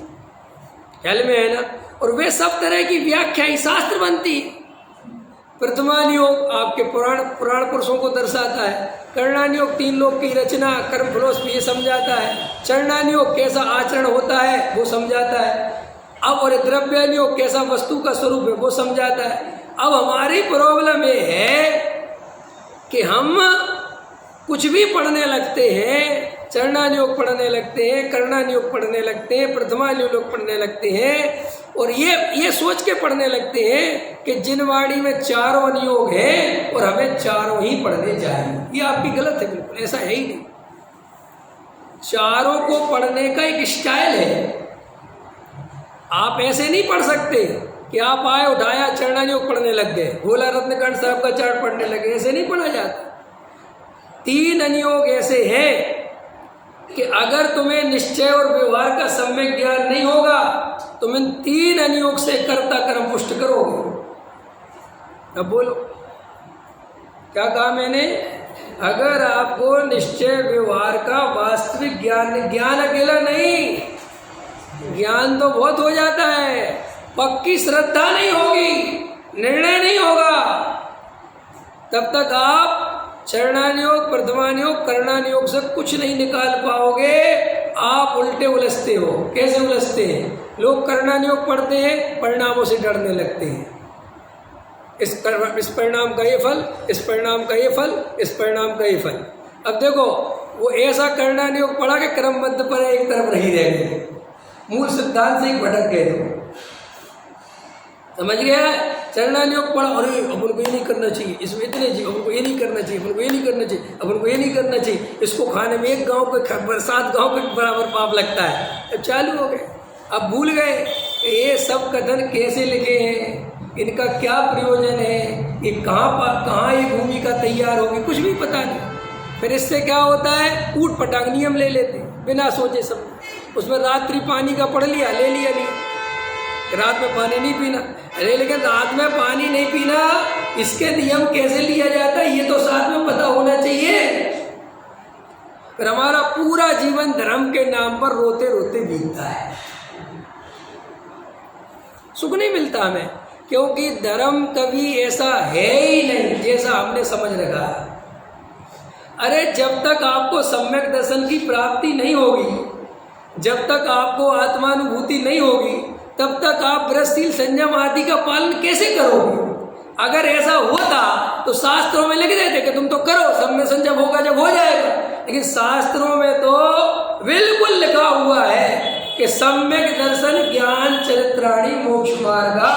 ख्याल में है ना। और वे सब तरह की व्याख्याएं शास्त्र बनती है। प्रथमान योग आपके पुराण पुरुषों को दर्शाता है। करणान योग 3 लोक की रचना, कर्म फिलॉसफी ये समझाता है। चरणान योग कैसा आचरण होता है वो समझाता है। अब और द्रव्यान योग कैसा वस्तु का स्वरूप है वो समझाता है। अब हमारी प्रॉब्लम ये है कि हम कुछ भी पढ़ने लगते हैं, चरणान योग पढ़ने लगते हैं, करणान योग पढ़ने लगते हैं, प्रथमान योग पढ़ने लगते हैं, और ये सोच के पढ़ने लगते हैं कि जिनवाड़ी में 4 अनुयोग है और हमें 4 ही पढ़ने चाहिए। ये आपकी गलत है, बिल्कुल ऐसा है ही नहीं। 4 को पढ़ने का एक स्टाइल है। आप ऐसे नहीं पढ़ सकते कि आप आए उठाया चरणान योग पढ़ने लग गए, भोला रत्नकांड साहब का चार्ट पढ़ने लगे, ऐसे नहीं पढ़ा जाता। 3 अनुयोग ऐसे हैं कि अगर तुम्हें निश्चय और व्यवहार का सम्यक ज्ञान नहीं होगा तुम इन 3 अनुयोग से कर्ता कर्म पुष्ट करोगे। अब बोलो क्या कहा मैंने? अगर आपको निश्चय व्यवहार का वास्तविक ज्ञान अकेला नहीं, ज्ञान तो बहुत हो जाता है, पक्की श्रद्धा नहीं होगी, निर्णय नहीं होगा, तब तक आप चरणान योग, प्रथमान योग, करणान योग से कुछ नहीं निकाल पाओगे। आप उल्टे उलझते हो। कैसे उलझते हैं? लोग करणान योग पढ़ते हैं, परिणामों से डरने लगते हैं। इस परिणाम का ये फल, इस परिणाम का ये फल, इस परिणाम का ये फल। अब देखो वो ऐसा करणान योग पढ़ा के क्रमबद्ध पर एक तरफ नहीं रह गए, मूल सिद्धांत से ही भटक गए। तो समझ गया? चरणान योग पढ़ा, अरे अपन को ये नहीं करना चाहिए, इसमें इतने चाहिए, अपन को ये नहीं करना चाहिए, अपन को ये नहीं करना चाहिए, अपन को ये नहीं करना चाहिए, इसको खाने में 1 गांव के 7 गांव के बराबर पाप लगता है। अब चालू हो गए, अब भूल गए कि ये सब कथन कैसे लिखे हैं, इनका क्या प्रयोजन है, ये कहाँ ये भूमिका तैयार होगी, कुछ भी पता नहीं। फिर इससे क्या होता है, ऊट पटांग नियम ले लेते बिना सोचे सब। उसमें रात्रि पानी का पढ़ लिया, ले लिया नहीं, रात में पानी नहीं पीना। अरे लेकिन रात में पानी नहीं पीना, इसके नियम कैसे लिया जाता है ये तो साथ में पता होना चाहिए। फिर हमारा पूरा जीवन धर्म के नाम पर रोते रोते बीतता है, सुख नहीं मिलता हमें, क्योंकि धर्म कभी ऐसा है ही नहीं जैसा हमने समझ रखा है। अरे जब तक आपको सम्यक दर्शन की प्राप्ति नहीं होगी, जब तक आपको आत्मानुभूति नहीं होगी, तब तक आप व्रतशील संयम आदि का पालन कैसे करोगे? अगर ऐसा होता तो शास्त्रों में लिख देते कि तुम तो करो, सब में जब होगा जब हो जाएगा। लेकिन शास्त्रों में तो बिल्कुल लिखा हुआ है कि सम्यक दर्शन ज्ञान चरित्राणी मोक्ष मार्गा।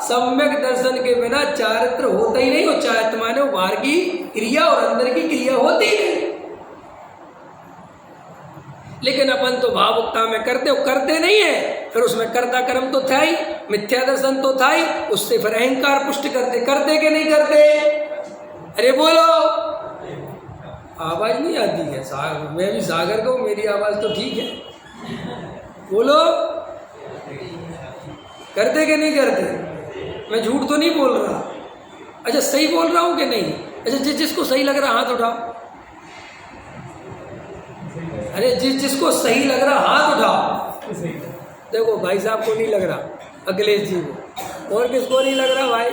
सम्यक दर्शन के बिना चारित्र होता ही नहीं। और चारित्र माने वो बाहर की क्रिया और अंदर की क्रिया होती ही नहीं। लेकिन अपन तो भावुकता में करते नहीं है। फिर उसमें कर्ता कर्म तो था ही, मिथ्या दर्शन तो था ही, उससे फिर अहंकार पुष्ट करते कि नहीं करते? अरे बोलो, आवाज नहीं आती है? मैं भी सागर का हूं, मेरी आवाज तो ठीक है। बोलो, करते कि नहीं करते? मैं झूठ तो नहीं बोल रहा। अच्छा, सही बोल रहा हूं कि नहीं? अच्छा, जिसको सही लग रहा हाथ उठाओ। अरे जिसको सही लग रहा हाथ उठाओ। देखो भाई साहब को नहीं लग रहा, अखिलेश जी को। और किसको नहीं लग रहा भाई?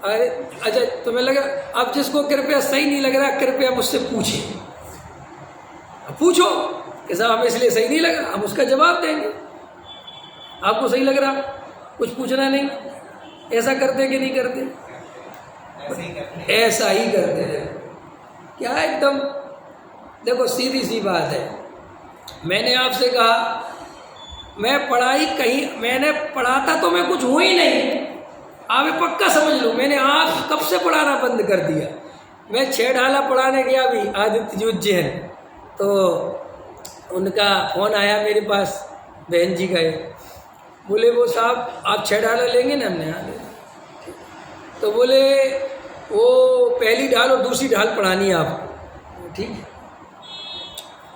अरे अच्छा, तुम्हें लग रहा? अब जिसको कृपया सही नहीं लग रहा, कृपया मुझसे पूछे। पूछो कि साहब हमें इसलिए सही नहीं लग रहा, हम उसका जवाब देंगे। आपको सही लग रहा, कुछ पूछना नहीं। ऐसा करते कि नहीं करते? ऐसा ही करते हैं। क्या एकदम देखो, सीधी सी बात है। मैंने आपसे कहा मैं पढ़ाई कहीं मैंने पढ़ा था तो मैं कुछ हुई नहीं। आप ये पक्का समझ लो, मैंने आप कब से पढ़ाना बंद कर दिया। मैं 6 ढाला पढ़ाने गया अभी आदित्य उज्जैन, तो उनका फ़ोन आया मेरे पास, बहन जी का। बोले वो साहब आप 6 ढाला लेंगे ना? हमने हाँ। तो बोले वो पहली ढाल और दूसरी ढाल पढ़ानी है आपको। ठीक है,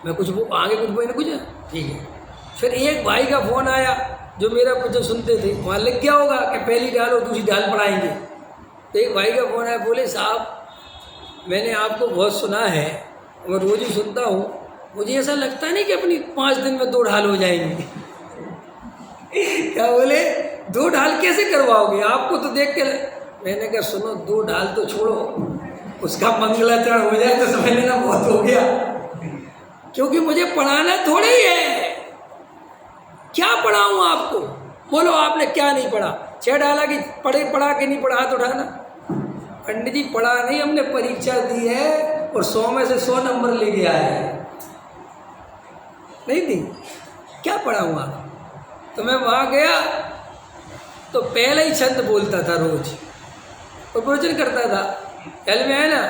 मैं कुछ आगे कुछ बोले कुछ ठीक है। फिर एक भाई का फ़ोन आया जो मेरा कुछ सुनते थे, वहाँ लग गया होगा कि पहली ढाल और दूसरी ढाल पढ़ाएंगे। तो एक भाई का फ़ोन आया, बोले साहब मैंने आपको बहुत सुना है, मैं रोज़ ही सुनता हूँ, मुझे ऐसा लगता नहीं कि अपनी 5 दिन में 2 ढाल हो जाएंगी। क्या बोले 2 ढाल कैसे करवाओगे? आपको तो देख के। मैंने कहा सुनो, 2 ढाल तो छोड़ो, उसका मंगलाचरण हो जाए तो समझ लेना बहुत हो गया। क्योंकि मुझे पढ़ाना थोड़ा ही है। क्या पढ़ाऊँ आपको? बोलो आपने क्या नहीं पढ़ा? 6 ढाला की पढ़ा के नहीं पढ़ा, हाथ उठाना। पंडित जी पढ़ा नहीं, हमने परीक्षा दी है और 100 में से 100 नंबर ले गया है। नहीं दी, क्या पढ़ाऊँ आप? तो मैं वहाँ गया तो पहले ही छंद बोलता था रोज और प्रवचन करता था, ख्याल में है ना।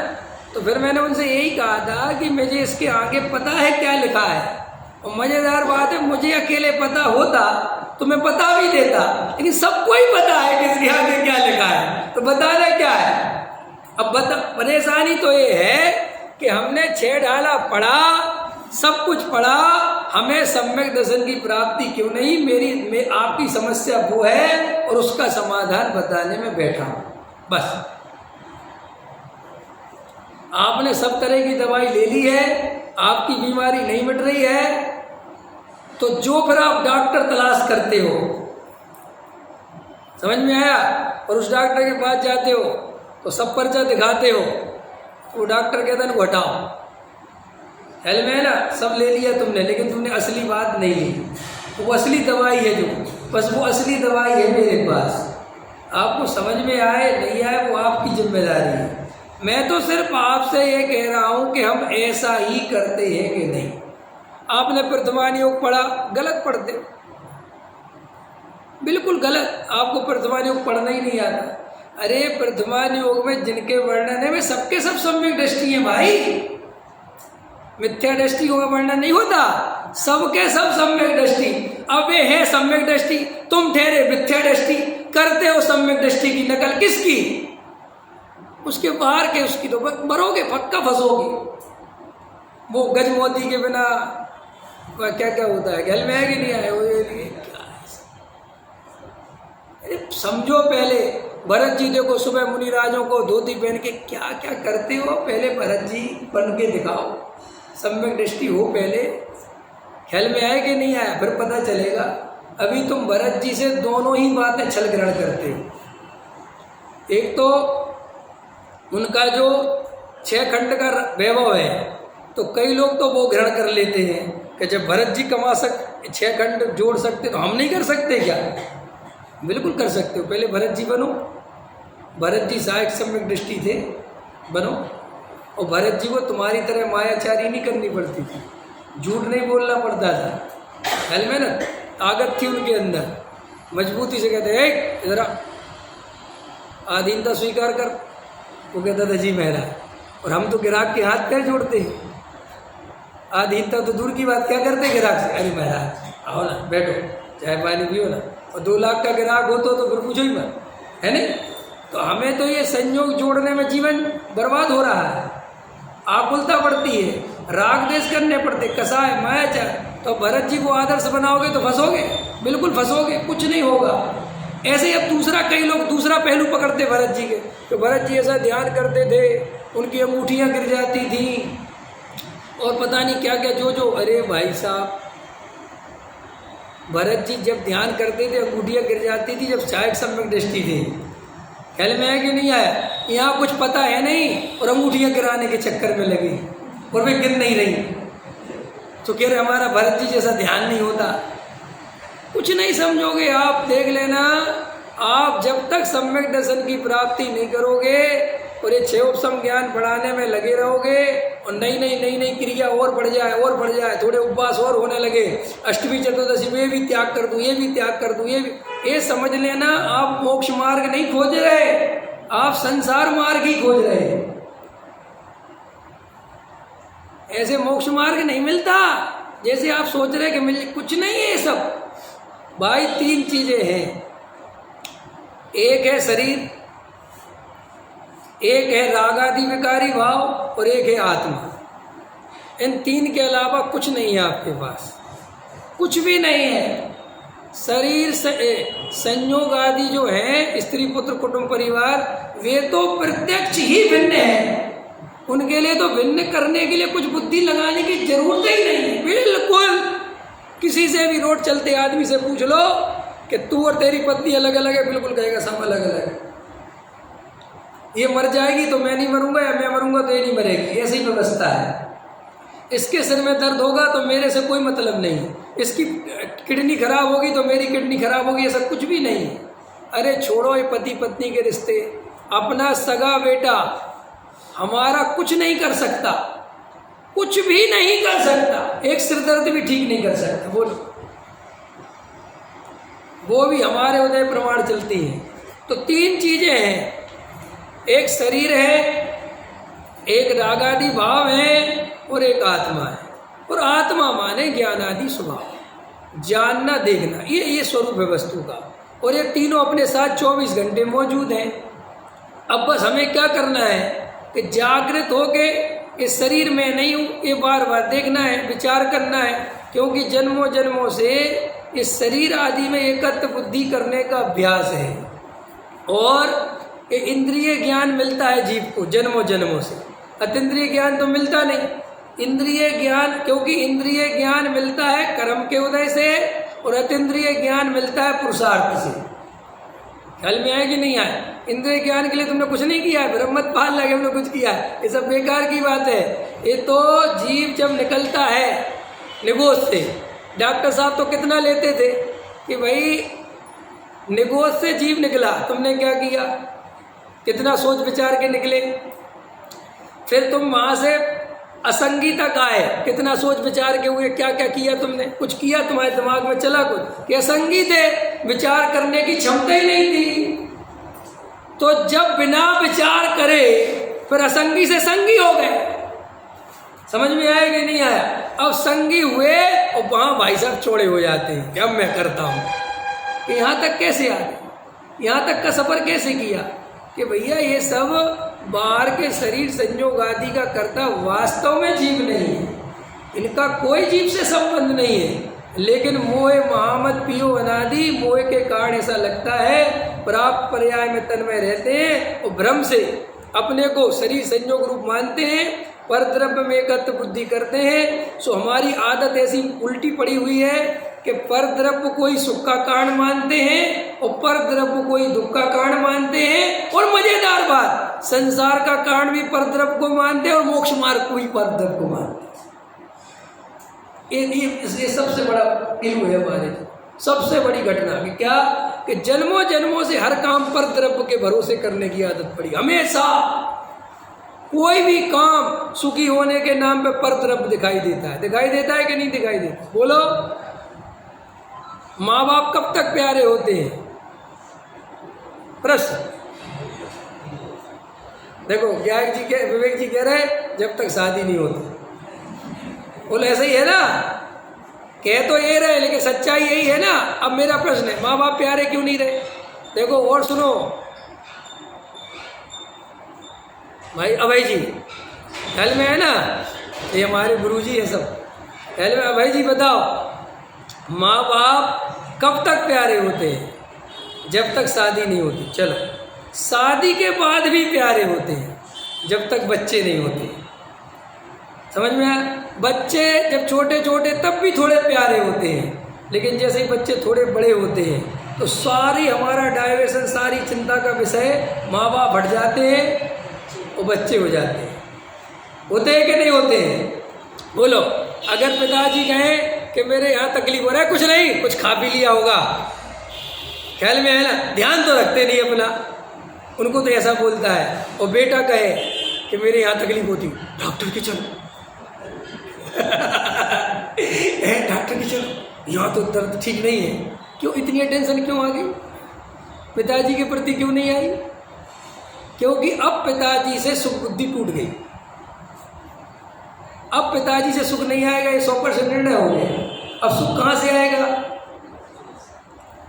तो फिर मैंने उनसे यही कहा था कि मुझे इसके आगे पता है क्या लिखा है। और मज़ेदार बात है, मुझे अकेले पता होता तो मैं बता भी देता, लेकिन सबको ही पता है कि इसके आगे क्या लिखा है, तो बताना क्या है? अब परेशानी तो ये है कि हमने 6 ढाला पढ़ा, सब कुछ पढ़ा, हमें सम्यक दर्शन की प्राप्ति क्यों नहीं? आपकी समस्या वो है और उसका समाधान बताने में बैठा हूँ बस। आपने सब तरह की दवाई ले ली है, आपकी बीमारी नहीं मिट रही है, तो जो फिर आप डॉक्टर तलाश करते हो, समझ में आया? और उस डॉक्टर के पास जाते हो तो सब पर्चा दिखाते हो, वो डॉक्टर कहता है हटाओ, हेल में है ना, सब ले लिया तुमने, लेकिन तुमने असली बात नहीं ली। वो असली दवाई है जो, बस वो असली दवाई है मेरे पास। आपको समझ में आए नहीं आए वो आपकी जिम्मेदारी है। मैं तो सिर्फ आपसे ये कह रहा हूँ कि हम ऐसा ही करते हैं कि नहीं। आपने प्रथमान योग पढ़ा, गलत पढ़ते हो, बिल्कुल गलत। आपको प्रथमान योग पढ़ना ही नहीं आता। अरे प्रथमान योग में जिनके वर्णन है वे सबके सब सम्यक दृष्टि है भाई, मिथ्या दृष्टि का वर्णन नहीं होता, सबके सब सम्यक दृष्टि। अब ये है सम्यक दृष्टि, तुम ठहरे मिथ्या दृष्टि, करते हो सम्यक दृष्टि की नकल किसकी? उसके बाहर के, उसकी तो मरोगे, पक्का फंसोगे। वो गज मोती के बिना क्या क्या होता है, गल में है कि नहीं आए? वो क्या है, समझो पहले। भरत जी देखो, सुबह मुनिराजों को धोती पहन के क्या क्या करते हो, पहले भरत जी बन के दिखाओ, सम्यक दृष्टि हो पहले। ख्याल में आया कि नहीं आया? फिर पता चलेगा। अभी तुम भरत जी से दोनों ही बातें छल ग्रहण करते हो। एक तो उनका जो 6 खंड का वैभव है, तो कई लोग तो वो ग्रहण कर लेते हैं कि जब भरत जी 6 खंड जोड़ सकते तो हम नहीं कर सकते क्या? बिल्कुल कर सकते हो। पहले भरत जी बनो, भरत जी सहायक सम्यक दृष्टि थे, बनो। और भरत जी को तुम्हारी तरह मायाचारी नहीं करनी पड़ती थी, झूठ नहीं बोलना पड़ता था, हल में ना ताकत थी उनके अंदर, मजबूती से कहते हैं इधर आधीनता स्वीकार कर, वो कहता था जी महाराज। और हम तो ग्राहक के हाथ पैर जोड़ते हैं, आधीनता तो दूर की बात, क्या करते ग्राहक से, अरे महाराज आओ ना बैठो चाय पानी पियो ना, और 2 लाख का ग्राहक हो तो फिर पूछो ही मत, है नहीं। तो हमें तो ये संयोग जोड़ने में जीवन बर्बाद हो रहा है, आकुलता बढ़ती है, राग देश करने पड़ते, कसाय मायाचार। तो भरत जी को आदर्श बनाओगे तो फंसोगे, बिल्कुल फंसोगे, कुछ नहीं होगा। ऐसे ही अब दूसरा, कई लोग दूसरा पहलू पकड़ते भरत जी के, तो भरत जी ऐसा ध्यान करते थे, उनकी अंगूठियाँ गिर जाती थी और पता नहीं क्या क्या जो। अरे भाई साहब, भरत जी जब ध्यान करते थे अंगूठियाँ गिर जाती थी, जब सहायक सम्यक दृष्टि थी। ख्याल में है कि नहीं आया? यहाँ कुछ पता है नहीं और अंगूठियाँ गिराने के चक्कर में लगी और वे गिर नहीं रही, तो कह रहे हमारा भरत जी जैसा ध्यान नहीं होता। कुछ नहीं समझोगे आप, देख लेना, आप जब तक सम्यक दर्शन की प्राप्ति नहीं करोगे और ये 6 उपसम ज्ञान बढ़ाने में लगे रहोगे और नई क्रिया और बढ़ जाए, थोड़े उपवास और होने लगे, अष्टमी चतुर्दशी में भी त्याग कर दूँ, ये भी त्याग कर दूँ, ये समझ लेना आप मोक्ष मार्ग नहीं खोज रहे, आप संसार मार्ग ही खोज रहे हैं। ऐसे मोक्ष मार्ग नहीं मिलता जैसे आप सोच रहे कि मिल, कुछ नहीं है ये सब भाई। 3 चीजें हैं, एक है शरीर, एक है रागादि विकारी भाव और एक है आत्मा। इन 3 के अलावा कुछ नहीं है आपके पास, कुछ भी नहीं है। शरीर संयोग आदि जो है, स्त्री पुत्र कुटुंब परिवार, वे तो प्रत्यक्ष ही भिन्न है, उनके लिए तो भिन्न करने के लिए कुछ बुद्धि लगाने की जरूरत ही नहीं है, बिल्कुल। किसी से भी रोड चलते आदमी से पूछ लो कि तू और तेरी पत्नी अलग अलग है, बिल्कुल कहेगा सब अलग अलग है। ये मर जाएगी तो मैं नहीं मरूंगा, या मैं मरूंगा तो ये नहीं मरेगी, ऐसी व्यवस्था है। इसके सिर में दर्द होगा तो मेरे से कोई मतलब नहीं है, इसकी किडनी खराब होगी तो मेरी किडनी खराब होगी, ऐसा कुछ भी नहीं है। अरे छोड़ो ये पति पत्नी के रिश्ते, अपना सगा बेटा हमारा कुछ नहीं कर सकता, कुछ भी नहीं कर सकता, एक सिर दर्द भी ठीक नहीं कर सकता, बोलो। वो भी हमारे उदय प्रमाण चलती है। तो 3 चीजें हैं, एक शरीर है, एक रागादि भाव है और एक आत्मा है। और आत्मा माने ज्ञानादि स्वभाव, जानना देखना, ये स्वरूप है वस्तु का। और ये तीनों अपने साथ 24 घंटे मौजूद हैं। अब बस हमें क्या करना है कि जागृत होके इस शरीर में नहीं हूँ, ये बार बार देखना है, विचार करना है, क्योंकि जन्मों जन्मों से इस शरीर आदि में एकत्व बुद्धि करने का अभ्यास है। और ये इंद्रिय ज्ञान मिलता है जीव को जन्मों जन्मों से, अतीन्द्रिय ज्ञान तो मिलता नहीं। इंद्रिय ज्ञान, क्योंकि इंद्रिय ज्ञान मिलता है कर्म के उदय से और अतीन्द्रिय ज्ञान मिलता है पुरुषार्थ से। ख्याल में आए कि नहीं आए? इंद्रिय ज्ञान के लिए तुमने कुछ नहीं किया है, ब्रह्मत पाल लगे हमने कुछ किया है, ये सब बेकार की बात है। ये तो जीव जब निकलता है निगोद से, डॉक्टर साहब तो कितना लेते थे कि भाई निगोद से जीव निकला, तुमने क्या किया, कितना सोच विचार के निकले। फिर तुम वहाँ से असंगी तक आए, कितना सोच विचार के हुए, क्या क्या किया तुमने, कुछ किया, तुम्हारे दिमाग में चला कुछ कि असंगी थे, विचार करने की क्षमता ही नहीं थी। तो जब बिना विचार करे फिर असंगी से संगी हो गए। समझ में आया कि नहीं आया? अब संगी हुए और वहाँ भाई साहब छोड़े हो जाते हैं कि अब मैं करता हूँ। कि यहाँ तक कैसे आ गए, यहाँ तक का सफ़र कैसे किया कि भैया ये सब बाहर के शरीर संयोग आदि का कर्ता वास्तव में जीव नहीं है, इनका कोई जीव से संबंध नहीं है। लेकिन मोह महामद पियो अनादि, मोह के कारण ऐसा लगता है, प्राप्त पर्याय में तन्मय रहते हैं और भ्रम से अपने को शरीर संयोग रूप मानते हैं, पर द्रव्य में एकत्व बुद्धि करते हैं। सो हमारी आदत ऐसी उल्टी पड़ी हुई है कि पर द्रव्य कोई सुख का कारण मानते हैं और पर द्रव्य कोई दुख का कारण मानते हैं। और मजेदार बात, संसार का कारण भी पर द्रव्य को मानते हैं और मोक्ष मार्ग को ही पर द्रव्य को मानते हैं। ये सबसे बड़ा इल्म है हमारे, सबसे बड़ी घटना कि क्या कि जन्मों जन्मों से हर काम पर द्रव्य के भरोसे करने की आदत पड़ी। हमेशा कोई भी काम सुखी होने के नाम पे पर द्रव्य दिखाई देता है। दिखाई देता है कि नहीं दिखाई देता? बोलो। माँ बाप कब तक प्यारे होते हैं? प्रश्न। देखो विवेक जी कह रहे जब तक शादी नहीं होती। बोले ऐसा ही है ना? कह तो ये रहे लेकिन सच्चाई यही है ना। अब मेरा प्रश्न है, माँ बाप प्यारे क्यों नहीं रहे? देखो और सुनो भाई, अभय जी ख्याल में है ना, ये हमारे गुरुजी है सब ख्याल में। अभय जी बताओ, माँ बाप कब तक प्यारे होते हैं? जब तक शादी नहीं होती। चलो, शादी के बाद भी प्यारे होते हैं जब तक बच्चे नहीं होते। समझ में आया? बच्चे जब छोटे छोटे तब भी थोड़े प्यारे होते हैं, लेकिन जैसे ही बच्चे थोड़े बड़े होते हैं तो सारी हमारा डाइवर्सन, सारी चिंता का विषय माँ बाप हट जाते हैं और बच्चे हो जाते हैं। होते हैं कि नहीं होते हैं? बोलो। अगर पिताजी कहें कि मेरे यहाँ तकलीफ हो रहा है, कुछ नहीं, कुछ खा पी लिया होगा, ख्याल में है ना, ध्यान तो रखते नहीं अपना, उनको तो ऐसा बोलता है। और बेटा कहे कि मेरे यहाँ तकलीफ होती, डॉक्टर के चलो डॉक्टर के चलो, यहाँ तो दर्द ठीक नहीं है। क्यों इतनी टेंशन क्यों आ गई? पिताजी के प्रति क्यों नहीं आई? क्योंकि अब पिताजी से सुख बुद्धि टूट गई। अब पिताजी से सुख नहीं आएगा, ये 100% निर्णय हो गया। अब सुख कहाँ से आएगा?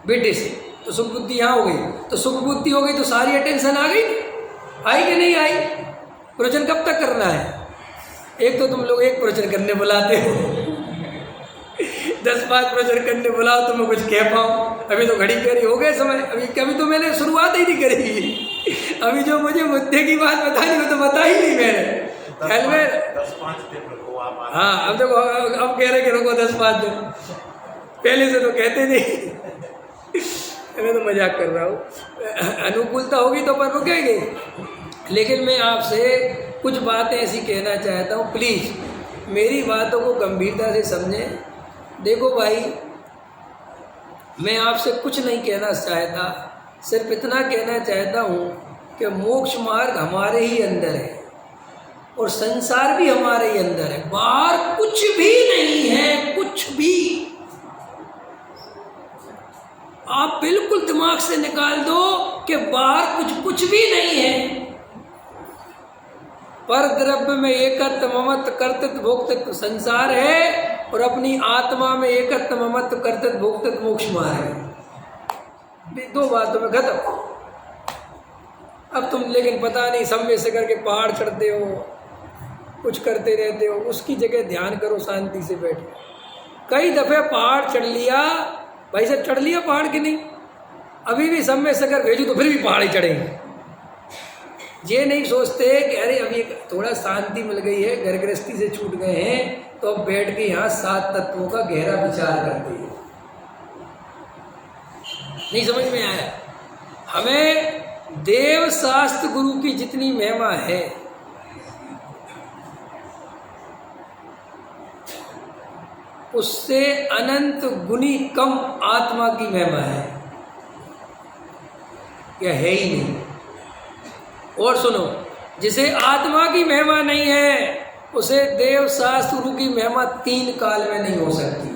बेटे से। तो सुख बुद्धि यहाँ हो गई, तो सुख बुद्धि हो गई तो सारी अटेंशन आ गई। आई कि नहीं आई? प्रवचन कब तक करना है? एक तो तुम लोग एक प्रवचन करने बुलाते हो 10-5 प्रवचन करने बुलाओ तो मैं कुछ कह पाऊँ। अभी तो घड़ी कह रही हो गए समय, अभी तो मैंने शुरुआत ही नहीं करी। अभी जो मुझे मुद्दे की बात बतानी वो तो बता ही नहीं मैंने। ख्याल में 10-5 दिन रुको आप। हाँ, अब देखो, अब कह रहे कि रुको 10-5 दिन, पहले से तो कहते नहीं मैं तो मजाक कर रहा हूँ। अनुकूलता होगी तो अपन रुकेंगे। लेकिन मैं आपसे कुछ बातें ऐसी कहना चाहता हूँ, प्लीज़ मेरी बातों को गंभीरता से समझें। देखो भाई, मैं आपसे कुछ नहीं कहना चाहता, सिर्फ इतना कहना चाहता हूँ कि मोक्ष मार्ग हमारे ही अंदर है और संसार भी हमारे ही अंदर है। बाहर कुछ भी नहीं है, कुछ भी। आप बिल्कुल दिमाग से निकाल दो कि बाहर कुछ भी नहीं है। पर द्रव्य में एकत्व ममत्व कर्तृत्व भोक्तृत्व संसार है और अपनी आत्मा में एकत्व ममत्व कर्तृत्व भोक्तृत्व मोक्ष मार्ग है। 2 बातों में खत्म। अब तुम लेकिन पता नहीं समय से करके पहाड़ चढ़ते हो, कुछ करते रहते हो, उसकी जगह ध्यान करो, शांति से बैठो। कई दफ़े पहाड़ चढ़ लिया भाई साहब, चढ़ लिया पहाड़ की नहीं, अभी भी समय से अगर भेजू तो फिर भी पहाड़ ही चढ़ेंगे। ये नहीं सोचते कि अरे अभी थोड़ा शांति मिल गई है, घर गृहस्थी से छूट गए हैं तो अब बैठ के यहाँ 7 तत्वों का गहरा विचार करते हैं। नहीं समझ में आया? हमें देव शास्त्र गुरु की जितनी महिमा है उससे अनंत गुनी कम आत्मा की महिमा है, क्या है ही नहीं। और सुनो, जिसे आत्मा की महिमा नहीं है उसे देव शास्त्र गुरु की महिमा 3 काल में नहीं हो सकती।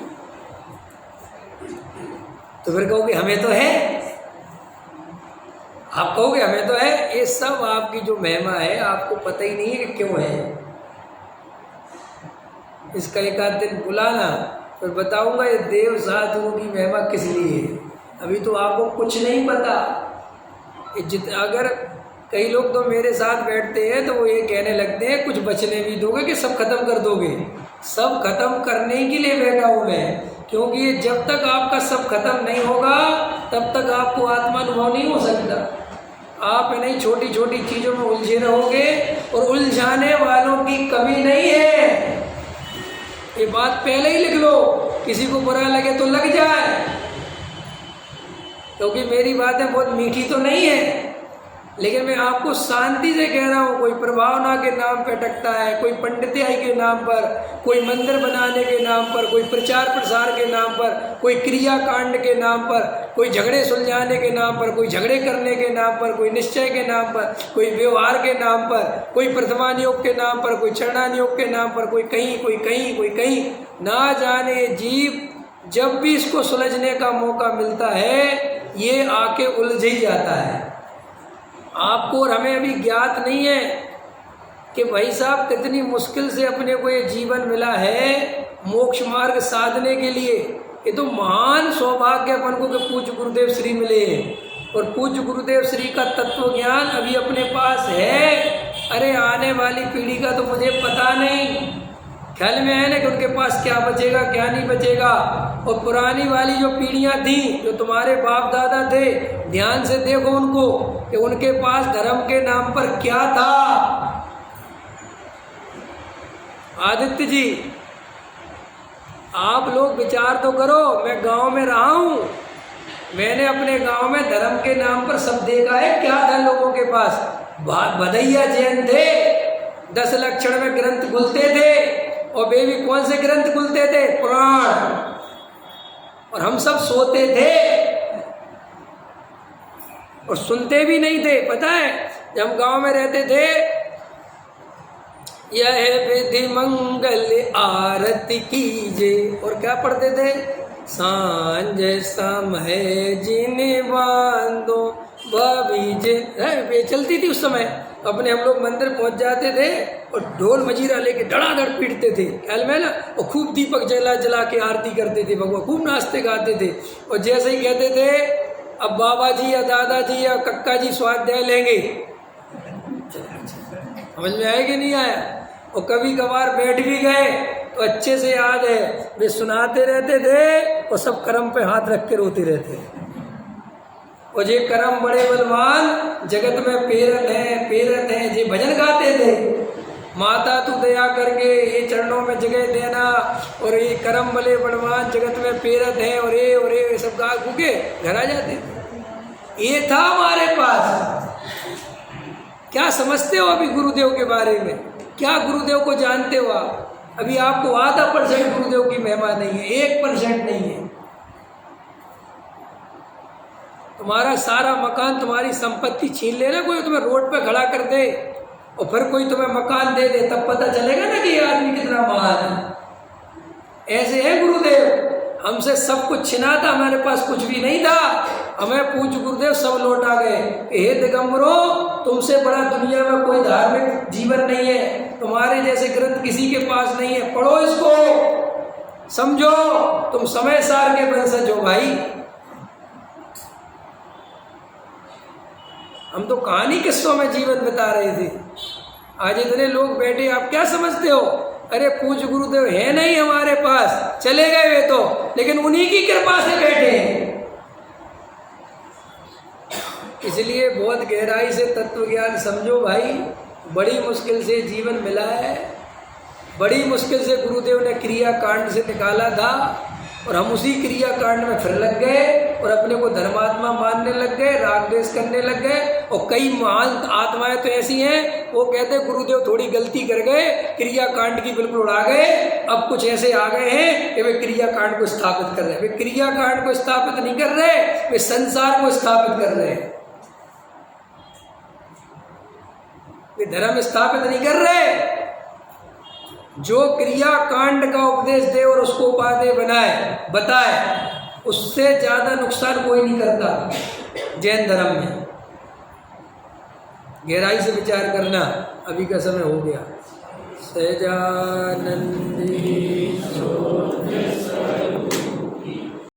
तो फिर कहोगे हमें तो है, आप कहोगे हमें तो है। ये सब आपकी जो महिमा है आपको पता ही नहीं है कि क्यों है। इसका एक आध दिन बुलाना फिर बताऊंगा ये देव शास्त्र गुरु की महिमा किस लिए है। अभी तो आपको कुछ नहीं पता। अगर कई लोग तो मेरे साथ बैठते हैं तो वो ये कहने लगते हैं कुछ बचने भी दोगे कि सब खत्म कर दोगे। सब खत्म करने के लिए बैठा हूँ मैं, क्योंकि ये जब तक आपका सब खत्म नहीं होगा तब तक आपको आत्मानुभव नहीं हो सकता। आप इन्हीं छोटी छोटी चीज़ों में उलझे रहोगे और उलझाने वालों की कमी नहीं है। ये बात पहले ही लिख लो, किसी को बुरा लगे तो लग जाए, क्योंकि मेरी बातें बहुत मीठी तो नहीं है। लेकिन मैं आपको शांति से कह रहा हूँ, कोई प्रभावना के नाम पे अटकता है, कोई पंडिताई के नाम पर, कोई मंदिर बनाने के नाम पर, कोई प्रचार प्रसार के नाम पर, कोई क्रिया कांड के नाम पर, कोई झगड़े सुलझाने के नाम पर, कोई झगड़े करने के नाम पर, कोई निश्चय के नाम पर, कोई व्यवहार के नाम पर, कोई प्रथमान योग के नाम पर, कोई चरणान योग के नाम पर, कोई कहीं कोई कहीं कोई कहीं। ना जाने जीव जब भी इसको सुलझने का मौका मिलता है ये आके उलझ ही जाता है। आपको और हमें अभी ज्ञात नहीं है कि भाई साहब कितनी मुश्किल से अपने को ये जीवन मिला है मोक्ष मार्ग साधने के लिए। ये तो महान सौभाग्य अपन को कि पूज्य गुरुदेव श्री मिले, और पूज्य गुरुदेव श्री का तत्व ज्ञान अभी अपने पास है। अरे आने वाली पीढ़ी का तो मुझे पता नहीं, ख्याल में है ना कि उनके पास क्या बचेगा क्या नहीं बचेगा। और पुरानी वाली जो पीढ़ियां थी, जो तुम्हारे बाप दादा थे, ध्यान से देखो उनको कि उनके पास धर्म के नाम पर क्या था। आदित्य जी आप लोग विचार तो करो, मैं गांव में रहा हूं, मैंने अपने गांव में धर्म के नाम पर सब देखा है। क्या था लोगों के पास? भदैया जैन थे, 10 लक्षण में ग्रंथ खुलते थे, और वे भी कौन से ग्रंथ खुलते थे? पुराण। और हम सब सोते थे और सुनते भी नहीं थे। पता है जब हम गांव में रहते थे, यह विधि मंगल आरती कीजे, और क्या पढ़ते थे? सांझ समय जिन बांधो बीजे। वे चलती थी उस समय। अपने हम लोग मंदिर पहुंच जाते थे और ढोल मजीरा लेके धड़ाधड़ पीटते थे, ख्याल में ना, और खूब दीपक जला जला के आरती करते थे भगवान, खूब नाचते गाते थे। और जैसे ही कहते थे अब बाबा जी या दादाजी या कक्का जी स्वाध्याय लेंगे, समझ में आया कि नहीं आया? और कभी कभार बैठ भी गए तो अच्छे से याद है वे सुनाते रहते थे और सब कर्म पे हाथ रख के रोते रहते। और ये कर्म बड़े बलवान जगत में पेरत है ये भजन गाते थे। माता तू दया करके ये चरणों में जगह देना, और ये कर्म बले बलवान जगत में पेरत है, और ये सब गा के घर आ जाते थे। ये था हमारे पास। क्या समझते हो अभी गुरुदेव के बारे में? क्या गुरुदेव को जानते हो आप? अभी आपको आधा % गुरुदेव की महिमा नहीं है, 1% नहीं है। तुम्हारा सारा मकान, तुम्हारी संपत्ति छीन लेना, कोई तुम्हें रोड पे खड़ा कर दे और फिर कोई तुम्हें मकान दे दे, तब पता चलेगा ना कि ये आदमी कितना महान है। ऐसे है गुरुदेव, हमसे सब कुछ छिना था, हमारे पास कुछ भी नहीं था, हमें पूज्य गुरुदेव सब लौटा गए। हे दिगंबरो, तुमसे बड़ा दुनिया में कोई धार्मिक जीवन नहीं है, तुम्हारे जैसे ग्रंथ किसी के पास नहीं है। पढ़ो इसको, समझो, तुम समय सार के वंशज हो भाई। हम तो कहानी किस्सों में जीवन बिता रहे थे। आज इतने लोग बैठे, आप क्या समझते हो? अरे पूज्य गुरुदेव है नहीं हमारे पास, चले गए वे तो, लेकिन उन्हीं की कृपा से बैठे हैं। इसलिए बहुत गहराई से तत्व ज्ञान समझो भाई। बड़ी मुश्किल से जीवन मिला है, बड़ी मुश्किल से गुरुदेव ने क्रिया कांड से निकाला था, और हम उसी क्रिया कांड में फिर लग गए और अपने को धर्मात्मा मानने लग गए, राग द्वेष करने लग गए। और कई महान आत्माएं तो ऐसी हैं, वो कहते गुरुदेव थोड़ी गलती कर गए, क्रिया कांड की बिल्कुल उड़ा गए, अब कुछ ऐसे आ गए हैं कि वे क्रिया कांड को स्थापित कर रहे हैं। वे क्रिया कांड को स्थापित नहीं कर रहे, वे संसार को स्थापित कर रहे हैं। वे धर्म स्थापित नहीं कर रहे। जो क्रिया कांड का उपदेश दे और उसको उपादेय बताए, उससे ज्यादा नुकसान कोई नहीं करता जैन धर्म में। गहराई से विचार करना, अभी का समय हो गया। सहजानंदी